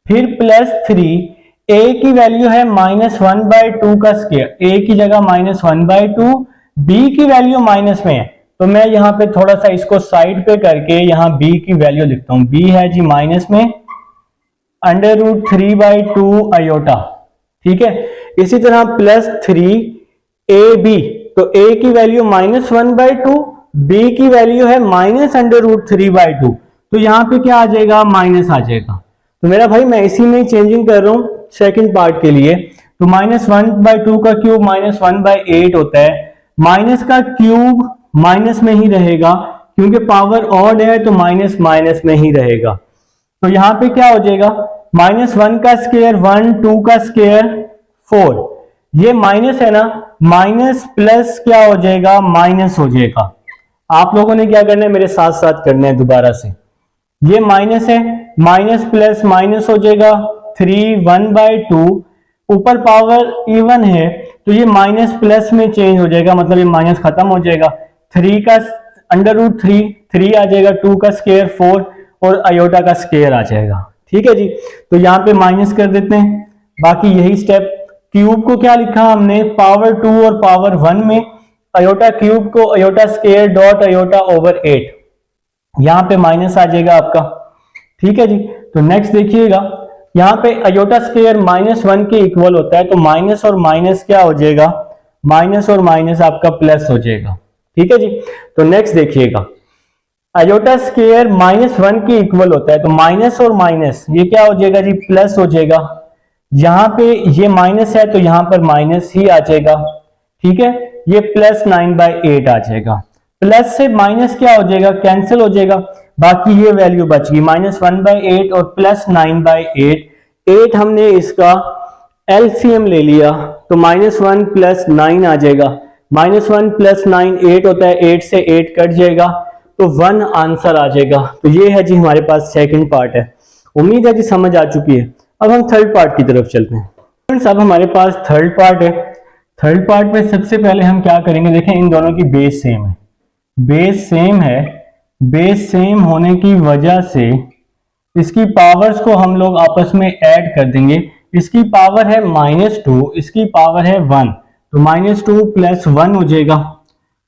फिर +3, a की वैल्यू है -1/2 का स्क्वायर, a की जगह -1/2, b की वैल्यू माइनस में है, तो मैं यहां पे थोड़ा सा इसको साइड पे करके यहां b की वैल्यू लिखता हूं। b है जी माइनस में √3/2 अयोटा, ठीक है। इसी तरह +3 ए बी, तो ए की वैल्यू -1/2, बी की वैल्यू है -√3/2, तो यहां पे क्या आ जाएगा, माइनस आ जाएगा। तो मेरा भाई मैं इसी में चेंजिंग कर रहा हूं सेकंड पार्ट के लिए। तो -1/2 का क्यूब -1/8 होता है, माइनस का क्यूब माइनस में ही रहेगा क्योंकि पावर ऑड है, तो माइनस माइनस में ही रहेगा। तो यहां पे क्या हो जाएगा, -1 का स्क्वायर 1, 2 का स्क्वायर 4, ये माइनस है ना, माइनस प्लस क्या हो जाएगा, माइनस हो जाएगा। आप लोगों ने क्या करना है, मेरे साथ साथ करना है दोबारा से। ये माइनस है, माइनस प्लस माइनस हो जाएगा, 3 1/2, ऊपर पावर इवन है तो ये माइनस प्लस में चेंज हो जाएगा, मतलब ये माइनस खत्म हो जाएगा। 3 का √3 3 आ जाएगा, 2 का स्क्वायर 4 और अयोटा का स्क्वायर आ जाएगा। ठीक है जी, तो यहाँ पे माइनस कर देते हैं, बाकी यही स्टेप। क्यूब को क्या लिखा हमने, पावर 2 और पावर 1 में, अयोटा क्यूब को iota square dot iota over 8, यहां पे माइनस आ जाएगा आपका। ठीक है जी, तो नेक्स्ट देखिएगा, यहां पे अयोटा स्क्वायर -1 के इक्वल होता है, तो माइनस और माइनस क्या हो जाएगा, माइनस और माइनस आपका प्लस हो जाएगा। ठीक है जी, तो नेक्स्ट देखिएगा, अयोटा स्क्वायर -1 के इक्वल होता है, तो माइनस और माइनस ये क्या हो जाएगा जी, प्लस हो जाएगा। यहां पे ये माइनस है तो यहां पर माइनस ही आ जाएगा। ठीक है, ये +9/8 आ जाएगा। प्लस से माइनस क्या हो जाएगा, कैंसिल हो जाएगा, बाकी ये वैल्यू बच गई -1/8 और +9/8। 8 हमने इसका एलसीएम ले लिया तो -1 + 9 आ जाएगा, -1 + 9 8 होता है, 8 से 8 कट जाएगा तो 1 आंसर आ जाएगा। तो ये है जी हमारे पास सेकंड पार्ट है। उम्मीद है जी समझ आ चुकी है। अब हम थर्ड पार्ट की तरफ चलते हैं। फ्रेंड्स अब हमारे पास थर्ड पार्ट है। थर्ड पार्ट में सबसे पहले हम क्या करेंगे, देखें इन दोनों की बेस सेम है, बेस सेम है, बेस सेम होने की वजह से इसकी पावर्स को हम लोग आपस में ऐड कर देंगे। इसकी पावर है -2, इसकी पावर है 1, तो -2 + 1 हो जाएगा।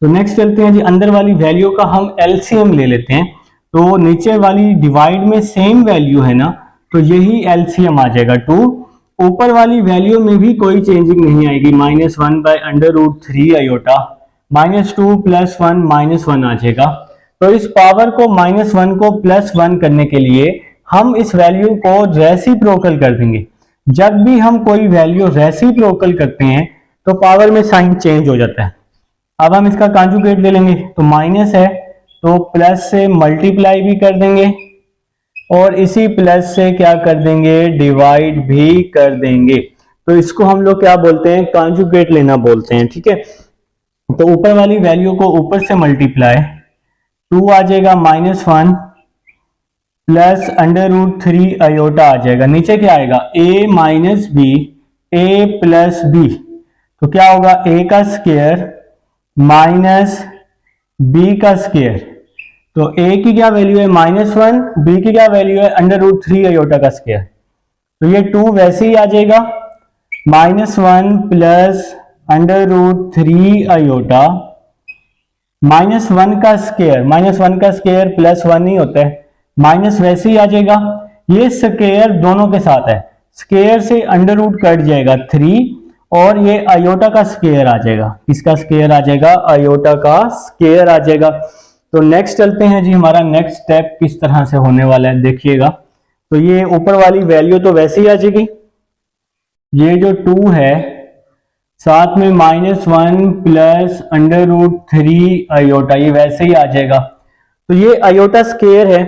तो नेक्स्ट चलते हैं जी, अंदर वाली वैल्यू का हम एलसीएम ले लेते हैं। तो नीचे वाली डिवाइड में सेम वैल्यू है ना, तो यही एलसीएम आ जाएगा 2। ऊपर वाली वैल्यू में भी कोई चेंजिंग नहीं आएगी, -1/√3 अयोटा, -2 + 1 -1 आ जाएगा। तो इस पावर को -1 को +1 करने के लिए हम इस वैल्यू को रेसिप्रोकल कर देंगे। जब भी हम कोई वैल्यू रेसिप्रोकल करते हैं तो पावर में साइन चेंज हो जाता है। अब हम इसका कॉन्जुगेट ले लेंगे, तो माइनस है तो प्लस से मल्टीप्लाई भी कर देंगे और इसी प्लस से क्या कर देंगे, डिवाइड भी कर देंगे। तो इसको हम लोग क्या बोलते हैं, कॉन्जुगेट लेना बोलते हैं। ठीक है, तो ऊपर वाली वैल्यू को ऊपर से मल्टीप्लाई, 2 आ जाएगा -1 + √3 अयोटा आ जाएगा। नीचे क्या आएगा, a - b, a + b, तो क्या होगा, a का स्क्वायर माइनस b का स्क्वायर। तो a की क्या वैल्यू है -1, b की क्या वैल्यू है √3 अयोटा का स्क्वायर। तो ये 2 वैसे ही आ जाएगा, -1 + √3 अयोटा, -1 का स्क्वायर, -1 का स्क्वायर +1 ही होता है, माइनस वैसे ही आ जाएगा। ये स्क्वायर दोनों के साथ है, स्क्वायर से √ कट जाएगा 3 और ये अयोटा का स्क्वायर आ जाएगा। किसका स्क्वायर आ जाएगा, अयोटा का स्क्वायर आ जाएगा। तो नेक्स्ट चलते हैं जी, हमारा नेक्स्ट स्टेप किस तरह से होने वाला है देखिएगा। तो ये ऊपर वाली वैल्यू तो वैसे ही आ जाएगी, ये जो 2 है साथ में -1 + √3 अयोटा, ये वैसे ही आ जाएगा। तो ये अयोटा स्क्वायर है,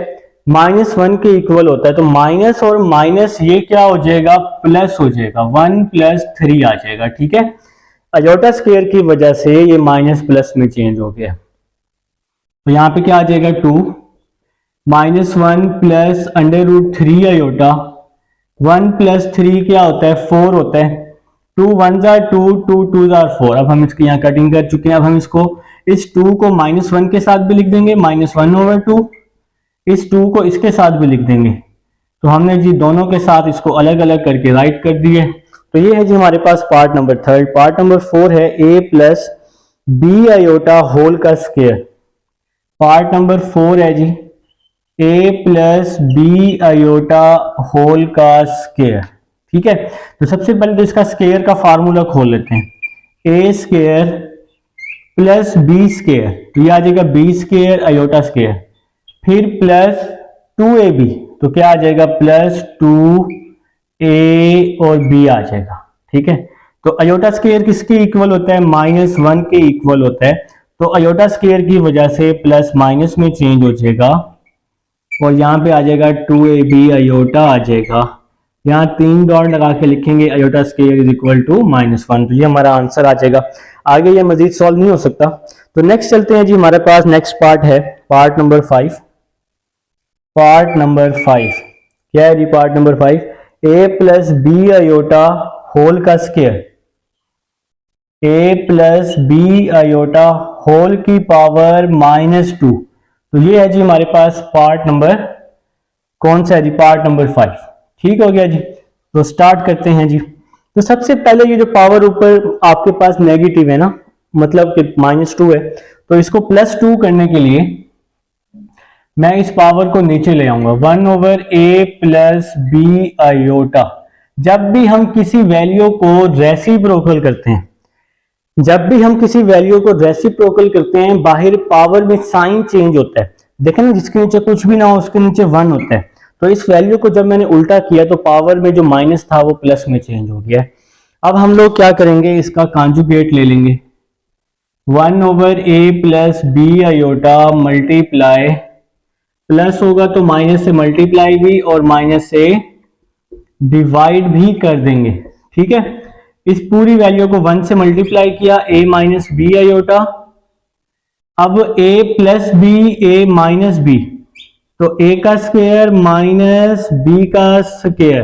-1 के इक्वल होता है, तो माइनस और माइनस ये क्या हो जाएगा, प्लस हो जाएगा, 1 + 3 आ जाएगा। ठीक है, अयोटा स्क्वायर की वजह से ये माइनस प्लस में चेंज हो गया। तो यहाँ पे क्या आ जाएगा, 2 -1 + √3 अयोटा, 1 + 3 क्या होता है, 4 होता है, 2 1s are 2, 2 2s are 4। अब हम इसकी यहाँ कटिंग कर चुके हैं। अब हम इसको इस 2 को -1 के साथ भी लिख देंगे, -1/2, इस 2 को इसके साथ भी लिख देंगे। तो हमने जी दोनों के साथ इसको अलग अलग करके राइट कर दिए। तो ये है जी हमारे पास पार्ट नंबर 3। पार्ट नंबर 4 है a + b अयोटा होल का स्क्वायर। पार्ट नंबर 4 है जी a + b अयोटा होल का स्क्वायर। ठीक है, तो सबसे पहले तो इसका स्क्वायर का फार्मूला खोल लेते हैं। ए स्क्वायर प्लस बी स्क्वायर, तो ये आ जाएगा बी स्क्वायर आयोटा स्क्वायर, फिर प्लस 2ab, तो क्या आ जाएगा प्लस 2a और b आ जाएगा। ठीक है, तो अयोटा स्क्वायर किसके इक्वल होता है, -1 के इक्वल होता है, तो अयोटा स्क्वायर की वजह से प्लस माइनस में चेंज हो जाएगा और यहाँ पे आ जाएगा 2ab अयोटा आ जाएगा। यहाँ 3 डॉट लगा के लिखेंगे iota square is equal to -1, तो ये हमारा आंसर आ जाएगा। आगे ये मजीद सॉल्व नहीं हो सकता। तो नेक्स्ट चलते हैं जी, हमारे पास नेक्स्ट पार्ट है पार्ट नंबर 5। पार्ट नंबर 5 क्या है जी, part number 5, a plus b iota whole का square, a plus b iota whole की पावर -2, तो ये है जी हमारे पास पार्ट नंबर कौन सा है जी, पार्ट नंबर 5। ठीक हो गया जी, तो स्टार्ट करते हैं जी। तो सबसे पहले ये जो पावर ऊपर आपके पास नेगेटिव है ना, मतलब कि -2 है, तो इसको +2 करने के लिए मैं इस पावर को नीचे ले आऊंगा, 1/a प्लस बी अयोटा। जब भी हम किसी वैल्यू को रेसिप्रोकल करते हैं, जब भी हम किसी वैल्यू को रेसिप्रोकल करते हैं, बाहर पावर में साइन चेंज होता है। देखें ना, जिसके नीचे कुछ भी ना हो उसके नीचे 1 होता है, तो इस वैल्यू को जब मैंने उल्टा किया तो पावर में जो माइनस था वो प्लस में चेंज हो गया। अब हम लोग क्या करेंगे, इसका कॉन्जुगेट ले लेंगे, 1/a plus b iota multiply, plus होगा तो माइनस से मल्टीप्लाई भी और माइनस से डिवाइड भी कर देंगे। ठीक है, इस पूरी वैल्यू को 1 से मल्टीप्लाई किया, a माइनस बी अयोटा, अब a plus b, a minus b, तो a का स्क्वायर माइनस b का स्क्वायर,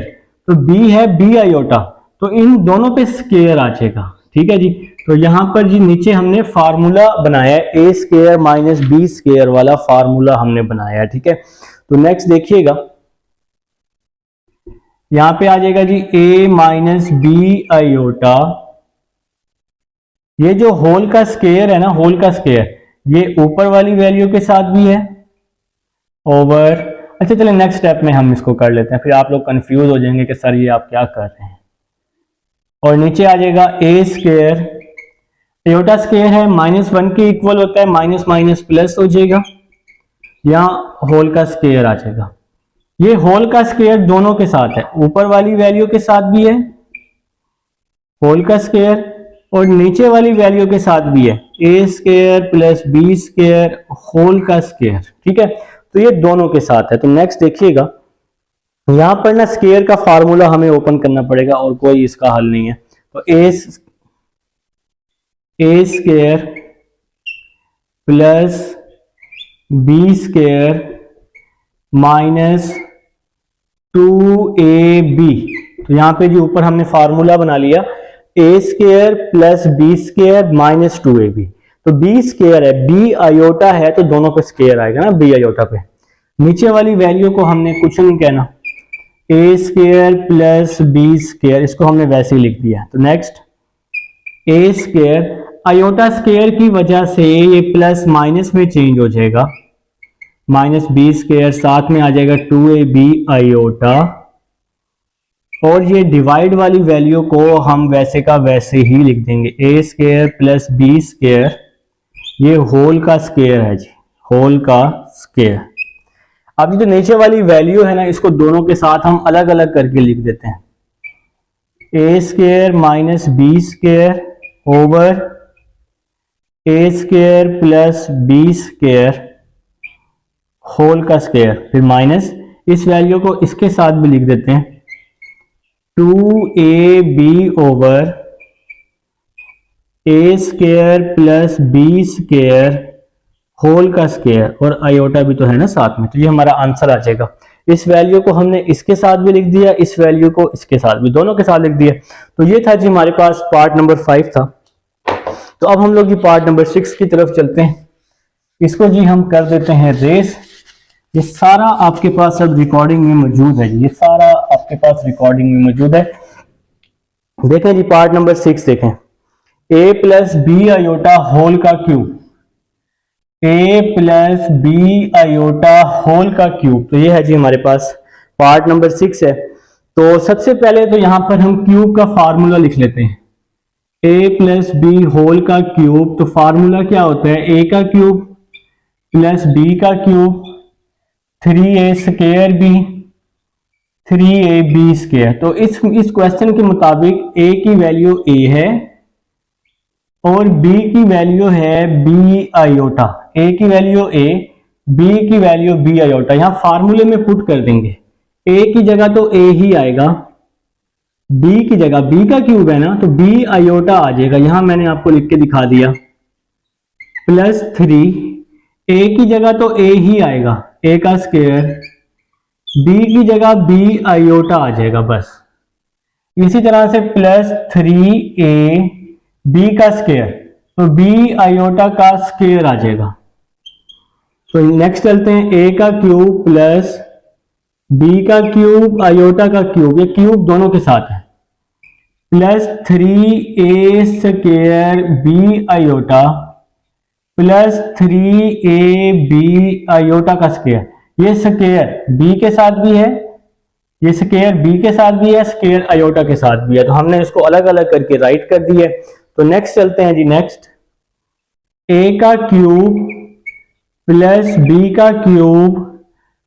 तो b है b अयोटा, तो इन दोनों पे स्क्वायर आ जाएगा। ठीक है जी, तो यहां पर जी नीचे हमने फार्मूला बनाया है, a square minus b square वाला फार्मूला हमने बनाया है। ठीक है, तो नेक्स्ट देखिएगा, यहां पे आ जाएगा जी a माइनस बी अयोटा, ये जो होल का स्क्वायर है ना, होल का स्क्वायर ये ऊपर वाली वैल्यू के साथ भी है ओवर, अच्छा चलिए नेक्स्ट स्टेप में हम इसको कर लेते हैं, फिर आप लोग कंफ्यूज हो जाएंगे कि सर ये आप क्या कर रहे हैं। और नीचे आ जाएगा a स्क्वायर, अयोटा स्क्वायर है -1 के इक्वल होता है, माइनस माइनस प्लस हो जाएगा, यहाँ होल का स्क्वायर आ जाएगा। ये होल का स्क्वायर दोनों के साथ है, ऊपर वाली वैल्यू के साथ भी है होल का स्क्वायर और नीचे वाली वैल्यू के साथ भी है a square plus B square whole का स्क्वायर। ठीक है, तो ये दोनों के साथ है। तो नेक्स्ट देखिएगा, यहां पर ना स्क्वायर का फार्मूला हमें ओपन करना पड़ेगा और कोई इसका हल नहीं है, तो a square plus B square minus 2ab, तो यहां पे जो ऊपर हमने फार्मूला बना लिया a square plus B square minus 2ab, तो b स्क्वायर है, b अयोटा है तो दोनों पे स्क्वायर आएगा ना, b अयोटा पे। नीचे वाली वैल्यू को हमने कुछ नहीं कहना, a square plus B square, इसको हमने वैसे ही लिख दिया। तो next a square, iota square की वजह से ये प्लस माइनस में चेंज हो जाएगा, माइनस बी स्क्वायर, साथ में आ जाएगा 2ab अयोटा, और ये डिवाइड वाली वैल्यू को हम वैसे का वैसे ही लिख देंगे, a square plus B square, ये होल का स्क्वायर है जी, होल का स्क्वायर। अब जो नीचे वाली वैल्यू है ना, इसको दोनों के साथ हम अलग अलग करके लिख देते हैं, a square minus b square over a square plus B square whole का स्क्वायर, फिर माइनस इस वैल्यू को इसके साथ भी लिख देते हैं 2ab over a square plus B square whole का स्क्वायर, और अयोटा भी तो है ना साथ में, तो ये हमारा आंसर आ जाएगा। इस वैल्यू को हमने इसके साथ भी लिख दिया, इस वैल्यू को इसके साथ भी, दोनों के साथ लिख दिया। तो ये था जी हमारे पास पार्ट नंबर 5 था। तो अब हम लोग ये पार्ट नंबर 6 की तरफ चलते हैं, इसको जी हम कर देते हैं रेस। ये सारा आपके पास अब रिकॉर्डिंग में मौजूद है, ये सारा आपके पास रिकॉर्डिंग में मौजूद है। देखें जी पार्ट नंबर 6 देखें, a plus b iota whole का cube, a plus b iota whole का क्यूब, तो ये है जी हमारे पास पार्ट नंबर 6 है। तो सबसे पहले तो यहां पर हम क्यूब का फार्मूला लिख लेते हैं, ए प्लस बी होल का क्यूब, तो फार्मूला क्या होता है, ए का क्यूब प्लस बी का cube 3a square b 3ab square. तो इस क्वेश्चन के मुताबिक a की वैल्यू a है और b की वैल्यू है b आयोटा। a की वैल्यू a, b की वैल्यू b आयोटा। यहां फार्मूले में पुट कर देंगे, a की जगह तो a ही आएगा, b की जगह b का क्यूब है ना तो b आयोटा आ जाएगा। यहां मैंने आपको लिख के दिखा दिया प्लस 3, a की जगह तो a ही आएगा, a का स्क्वायर, b की जगह b आयोटा आ जाएगा बस। इसी तरह से प्लस 3a b का स्क्वायर, तो b आयोटा का स्क्वायर आ जाएगा। तो नेक्स्ट चलते हैं, a का क्यूब प्लस b का क्यूब आयोटा का क्यूब, ये क्यूब दोनों के साथ है, plus 3a square b iota plus 3ab iota का स्क्वायर। ये स्क्वायर b के साथ भी है, ये स्क्वायर b के साथ भी है, स्क्वायर आयोटा के साथ भी है, तो हमने इसको अलग अलग करके राइट कर दिया। तो नेक्स्ट चलते हैं जी, नेक्स्ट a का क्यूब प्लस b का क्यूब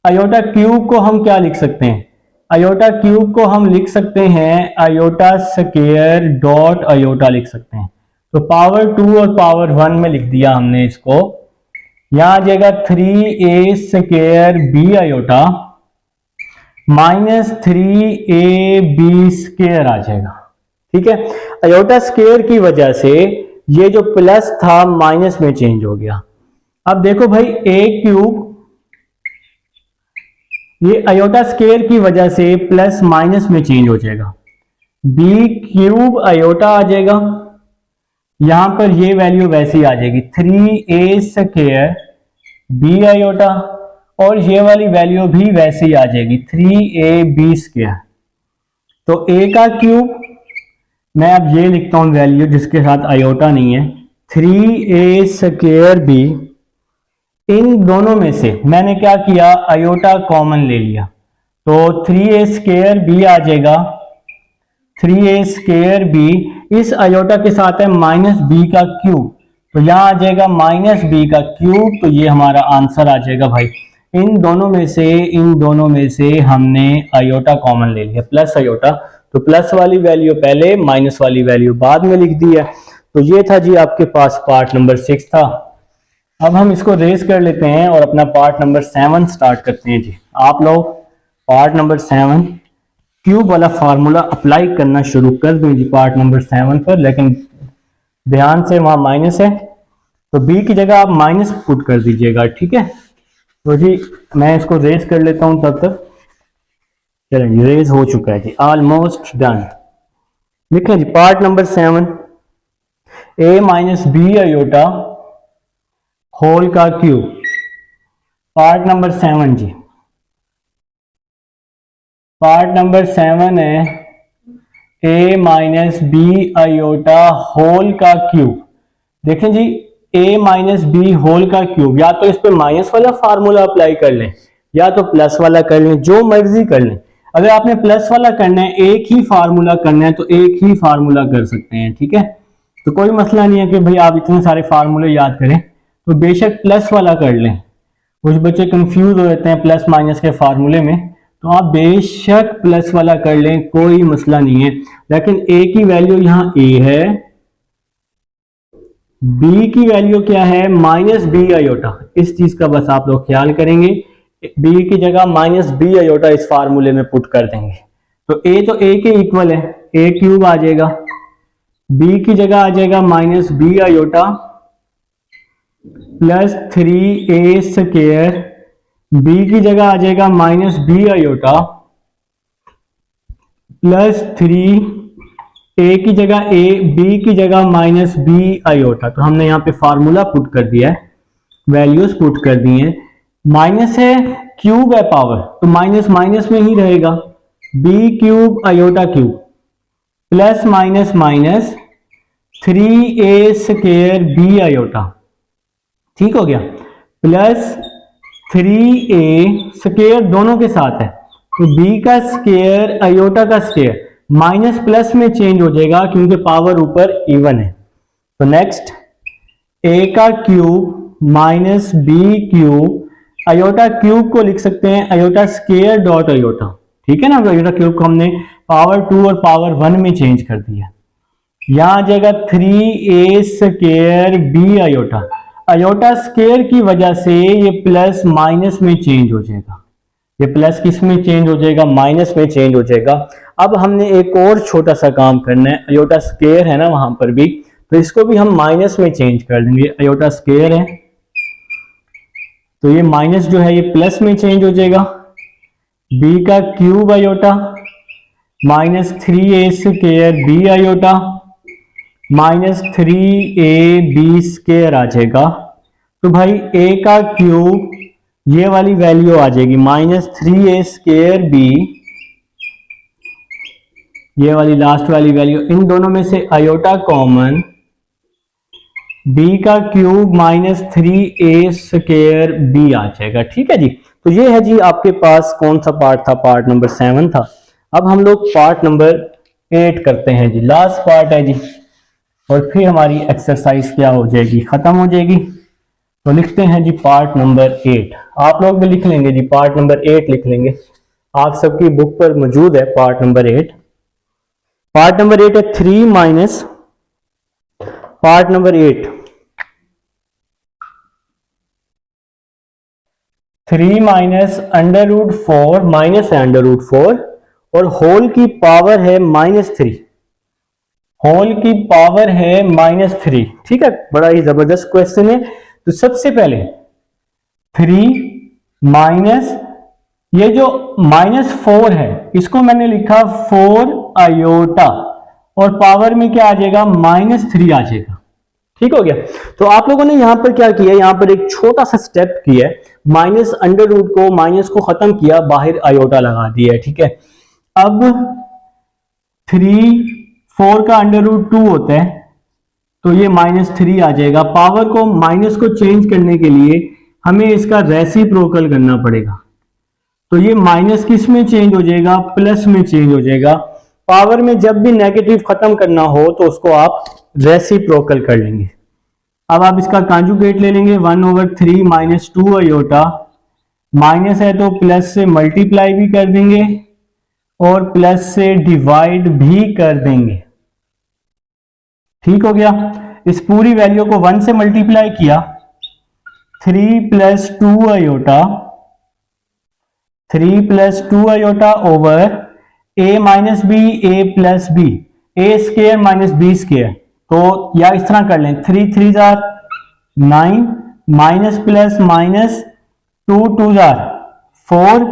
आयोटा क्यूब को हम क्या लिख सकते हैं, आयोटा क्यूब को हम लिख सकते हैं आयोटा स्क्वायर डॉट आयोटा लिख सकते हैं। तो पावर 2 और पावर 1 में लिख दिया हमने इसको। यहां आ जाएगा 3a square b iota minus 3ab square आ जाएगा। ठीक है, आयोटा स्क्वायर की वजह से ये जो प्लस था माइनस में चेंज हो गया। अब देखो भाई, a क्यूब ये आयोटा स्क्वायर की वजह से प्लस माइनस में चेंज हो जाएगा, b क्यूब आयोटा आ जाएगा, यहां पर ये वैल्यू वैसी आ जाएगी 3a स्क्वायर b आयोटा, और ये वाली वैल्यू भी वैसी आ जाएगी 3ab स्क्वायर। तो a का क्यूब मैं अब ये लिखता हूं वैल्यू जिसके साथ आयोटा नहीं है, 3a स्क्वायर b, इन दोनों में से मैंने क्या किया, आयोटा कॉमन ले लिया, तो 3a स्क्वायर b आ जाएगा, 3a स्क्वायर b इस आयोटा के साथ है माइनस b का क्यूब, तो यहां आ जाएगा माइनस b का क्यूब, तो ये हमारा आंसर आ जाएगा भाई। इन दोनों में से हमने आयोटा कॉमन ले लिया, प्लस आयोटा, तो प्लस वाली वैल्यू पहले, माइनस वाली वैल्यू बाद में लिख दी है। तो ये था जी आपके पास पार्ट नंबर 6 था। अब हम इसको रेस कर लेते हैं और अपना पार्ट नंबर 7 स्टार्ट करते हैं जी। आप लोग पार्ट नंबर 7 क्यूब वाला फार्मूला अप्लाई करना शुरू कर दें जी पार्ट नंबर 7 पर, लेकिन ध्यान से वहां माइनस है तो b की जगह आप माइनस पुट कर दीजिएगा। ठीक है, तो जी मैं इसको रेस कर लेता हूं तब तक। चलिए रेस हो चुका है जी, ऑलमोस्ट डन। लिखें जी part number 7, a minus b iota whole का क्यूब, पार्ट नंबर 7 जी। पार्ट नंबर 7 है a minus b iota whole का क्यूब। देखें जी, a माइनस बी होल का क्यूब, या तो इस पे माइनस वाला फार्मूला अप्लाई कर लें या तो प्लस वाला कर लें, जो मर्जी कर लें। अगर आपने प्लस वाला करना है, एक ही फार्मूला करना है, तो एक ही फार्मूला कर सकते हैं। ठीक है, तो कोई मसला नहीं है कि भाई आप इतने सारे फार्मूले याद करें, तो बेशक प्लस वाला कर लें। कुछ बच्चे कंफ्यूज हो जाते हैं प्लस माइनस के फार्मूले में, तो आप बेशक प्लस वाला कर लें, कोई मसला नहीं है। लेकिन a की वैल्यू यहाँ a है, b की वैल्यू क्या है, माइनस b आयोटा। इस चीज का बस आप लोग ख्याल करेंगे, b की जगह माइनस b आयोटा इस फार्मूले में पुट कर देंगे, तो a तो a के इक्वल है, a क्यूब आ जाएगा, b की जगह आ जाएगा minus b iota plus 3a square, b की जगह आ जाएगा minus b iota plus 3a की जगह a, b की जगह माइनस b आयोटा। तो हमने यहाँ पे फार्मूला पुट कर दिया है, वैल्यूज पुट कर दी हैं। माइनस है, क्यूब है पावर, तो माइनस माइनस में ही रहेगा, b cube iota cube plus minus minus 3a square b iota. ठीक हो गया, प्लस 3a स्क्वायर दोनों के साथ है, तो b का स्क्वायर आयोटा का स्क्वायर, माइनस प्लस में चेंज हो जाएगा क्योंकि पावर ऊपर इवन है। तो नेक्स्ट ए का cube minus b cube, iota cube को लिख सकते हैं अयोटा स्केयर डॉट अयोटा, ठीक है ना। अयोटा क्यूब को हमने पावर 2 और पावर 1 में चेंज कर दिया। यहां आ जाएगा 3a square b iota, iota square की वजह से ये प्लस माइनस में चेंज हो जाएगा, ये प्लस किस में चेंज हो जाएगा, माइनस में चेंज हो जाएगा। अब हमने एक और छोटा सा काम करना है, अयोटा स्केयर है ना वहां पर भी, तो इसको भी हम माइनस में चेंज कर देंगे। अयोटा स्केयर है तो ये माइनस जो है ये प्लस में चेंज हो जाएगा। बी का cube iota minus 3a square b iota minus 3ab square आ जाएगा। तो भाई a का क्यूब ये वाली वैल्यू आ जाएगी माइनस 3a स्केयर बी, ये वाली लास्ट वाली वैल्यू, इन दोनों में से अयोटा कॉमन, b का cube minus 3a square b आ जाएगा, ठीक है जी। तो ये है जी आपके पास कौन सा पार्ट था, पार्ट नंबर 7 था। अब हम लोग पार्ट नंबर 8 करते हैं जी, लास्ट पार्ट है जी, और फिर हमारी एक्सरसाइज क्या हो जाएगी, खत्म हो जाएगी। तो लिखते हैं जी पार्ट नंबर 8, आप लोग भी लिख लेंगे जी, पार्ट नंबर 8 लिख लेंगे, आप सबकी बुक पर मौजूद है पार्ट नंबर 8। पार्ट नंबर 8 है 3 minus, part number 8 3 minus under root 4, minus है अंडर रूट 4 और होल की पावर है -3, होल की पावर है -3, ठीक है। बड़ा ही जबरदस्त क्वेश्चन है। तो सबसे पहले 3 माइनस ये जो -4 है इसको मैंने लिखा 4 अयोटा और पावर में क्या आ जाएगा, -3 आ जाएगा, ठीक हो गया। तो आप लोगों ने यहां पर क्या किया, यहां पर एक छोटा सा स्टेप किया है, माइनस अंडर रूट को माइनस को खत्म किया, बाहर अयोटा लगा दिया है, ठीक है। अब 3 4 का अंडर रूट 2 होता है तो ये -3 आ जाएगा। पावर को माइनस को चेंज करने के लिए हमें इसका रेसिप्रोकल करना पड़ेगा, तो ये माइनस किस में चेंज हो जाएगा, प्लस में चेंज हो जाएगा। पावर में जब भी नेगेटिव खत्म करना हो तो उसको आप रेसिप्रोकल कर लेंगे। अब आप इसका कॉन्जुगेट ले लेंगे, 1/3 माइनस 2 अयोटा, माइनस है तो प्लस से मल्टीप्लाई भी कर देंगे और प्लस से डिवाइड भी कर देंगे, ठीक हो गया। इस पूरी वैल्यू को 1 से मल्टीप्लाई किया, 3 + 2 अयोटा, 3 + 2 अयोटा ओवर a - b, a + b, a square minus b square. तो या इस तरह कर लें, 3 3 जार 9, माइनस प्लस माइनस 2 2 जार 4,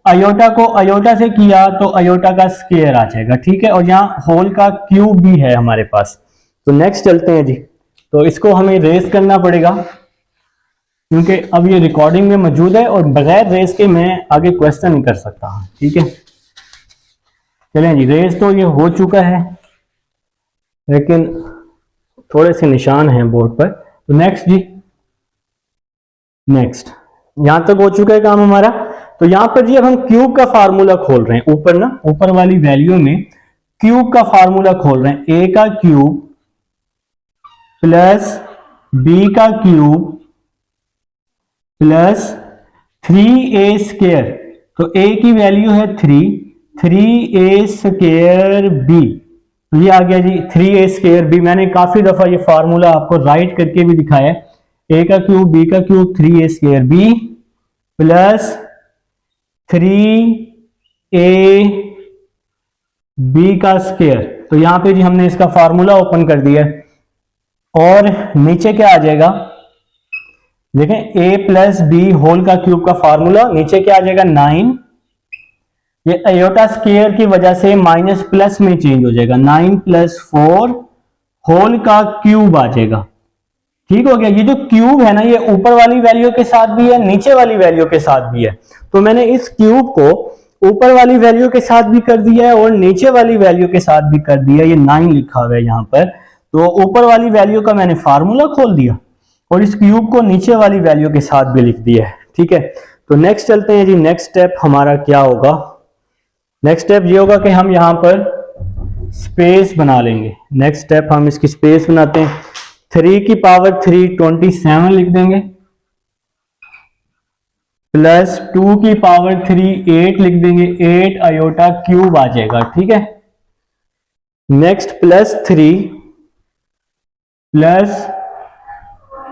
अयोटा को अयोटा से किया तो अयोटा का स्क्वायर आ जाएगा, ठीक है। और यहाँ होल का क्यूब भी है हमारे पास। तो नेक्स्ट चलते हैं जी, तो इसको हमें रेस करना पड़ेगा क्योंकि अब ये रिकॉर्डिंग में मौजूद है और बगैर रेस के मैं आगे क्वेश्चन नहीं कर सकता, ठीक है। चलें जी, रेस तो ये हो चुका है लेकिन थोड़े से निशान हैं बोर्ड पर। तो नेक्स्ट जी, नेक्स्ट यहां तक हो चुका है काम हमारा। तो यहां पर जी अब हम क्यूब का फार्मूला खोल रहे हैं, ऊपर ना ऊपर वाली वैल्यू में क्यूब का फार्मूला खोल रहे हैं। a का क्यूब प्लस b का क्यूब प्लस 3a स्क्वायर, तो a की वैल्यू है 3, 3a स्क्वायर b, तो ये आ गया जी 3a स्क्वायर b। मैंने काफी दफा ये फार्मूला आपको राइट करके भी दिखाया है, a का क्यूब b का cube 3a square b plus 3a b का स्क्वायर। तो यहां पे जी हमने इसका फार्मूला ओपन कर दिया और नीचे क्या आ जाएगा, देखें a + b होल का क्यूब का फार्मूला, नीचे क्या आ जाएगा 9, ये अयोटा स्क्वायर की वजह से माइनस प्लस में चेंज हो जाएगा, 9 + 4 होल का क्यूब आ जाएगा, ठीक हो गया। ये जो क्यूब है ना ये ऊपर वाली वैल्यू के साथ भी है, नीचे वाली वैल्यू के साथ भी है। तो मैंने इस क्यूब को ऊपर वाली वैल्यू के साथ भी कर दिया है और नीचे वाली वैल्यू के साथ भी कर दिया है, ये 9 लिखा हुआ है यहाँ पर। तो ऊपर वाली वैल्यू का मैंने फार्मूला खोल दिया और इस क्यूब को नीचे वाली वैल्यू के साथ भी लिख दिया है, ठीक है। तो नेक्स्ट चलते हैं जी, नेक्स्ट स्टेप हमारा क्या होगा। नेक्स्ट स्टेप ये होगा कि हम यहाँ पर स्पेस बना लेंगे। नेक्स्ट स्टेप हम इसकी स्पेस बनाते हैं। 3 की पावर 3 27 लिख देंगे, प्लस 2 की पावर 3 8 लिख देंगे, 8 आयोटा क्यूब आ जाएगा। ठीक है, नेक्स्ट प्लस 3 प्लस,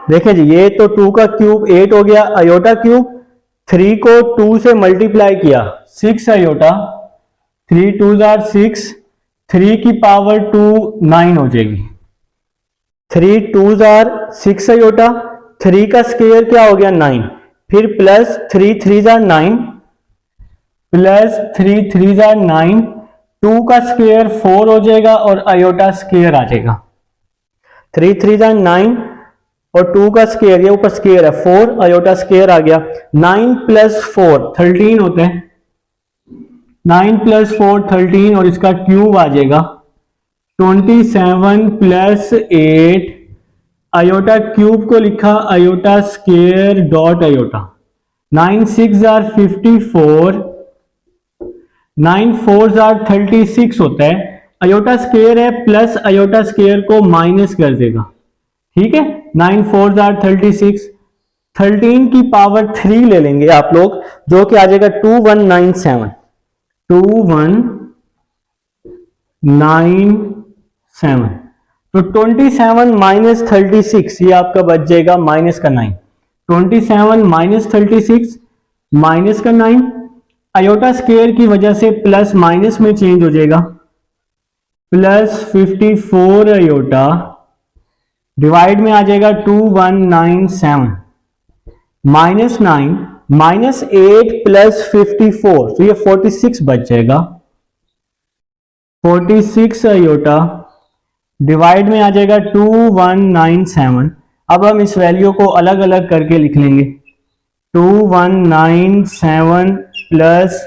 देखिए जी ये तो 2 का क्यूब 8 हो गया, आयोटा क्यूब 3 को 2 से मल्टीप्लाई किया 6 आयोटा, 3 2 6, 3 की पावर 2 9 हो जाएगी, 3 2 6 आयोटा, 3 का स्क्वायर क्या हो गया 9, फिर प्लस 3 3 9, प्लस 3 3 9, 2 का स्क्वायर 4 हो जाएगा और आयोटा स्क्वायर आ जाएगा। 3 3 9 और 2 का स्क्वायर, ये ऊपर स्क्वायर है 4, आयोटा स्क्वायर आ गया। 9 प्लस 4 13 होते हैं, 9 प्लस 4 13 और इसका क्यूब आ जाएगा 27 प्लस 8, आयोटा क्यूब को लिखा आयोटा स्क्वायर डॉट आयोटा, 9 6 54, 9 4 36 होता है, आयोटा स्क्वायर है प्लस आयोटा स्क्वायर को माइनस कर देगा। ठीक है, 9 4 36, 13 की पावर 3 ले लेंगे आप लोग, जो कि आ जाएगा 2197, 2197। तो 27 माइनस 36 ये आपका बच जाएगा माइनस का 9, 27 माइनस 36 माइनस का 9, आयोटा स्क्वायर की वजह से प्लस माइनस में चेंज हो जाएगा, प्लस 54 आयोटा डिवाइड में आ जाएगा 2197, माइनस 9 माइनस 8 प्लस 54, तो ये 46 बच जाएगा, 46 आयोटा डिवाइड में आ जाएगा 2197। अब हम इस वैल्यू को अलग अलग करके लिख लेंगे, 2197 प्लस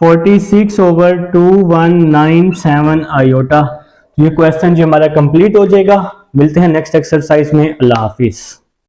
46 ओवर 2197 आयोटा। ये क्वेश्चन जो हमारा कंप्लीट हो जाएगा। मिलते हैं नेक्स्ट एक्सरसाइज में। अल्लाह हाफिज।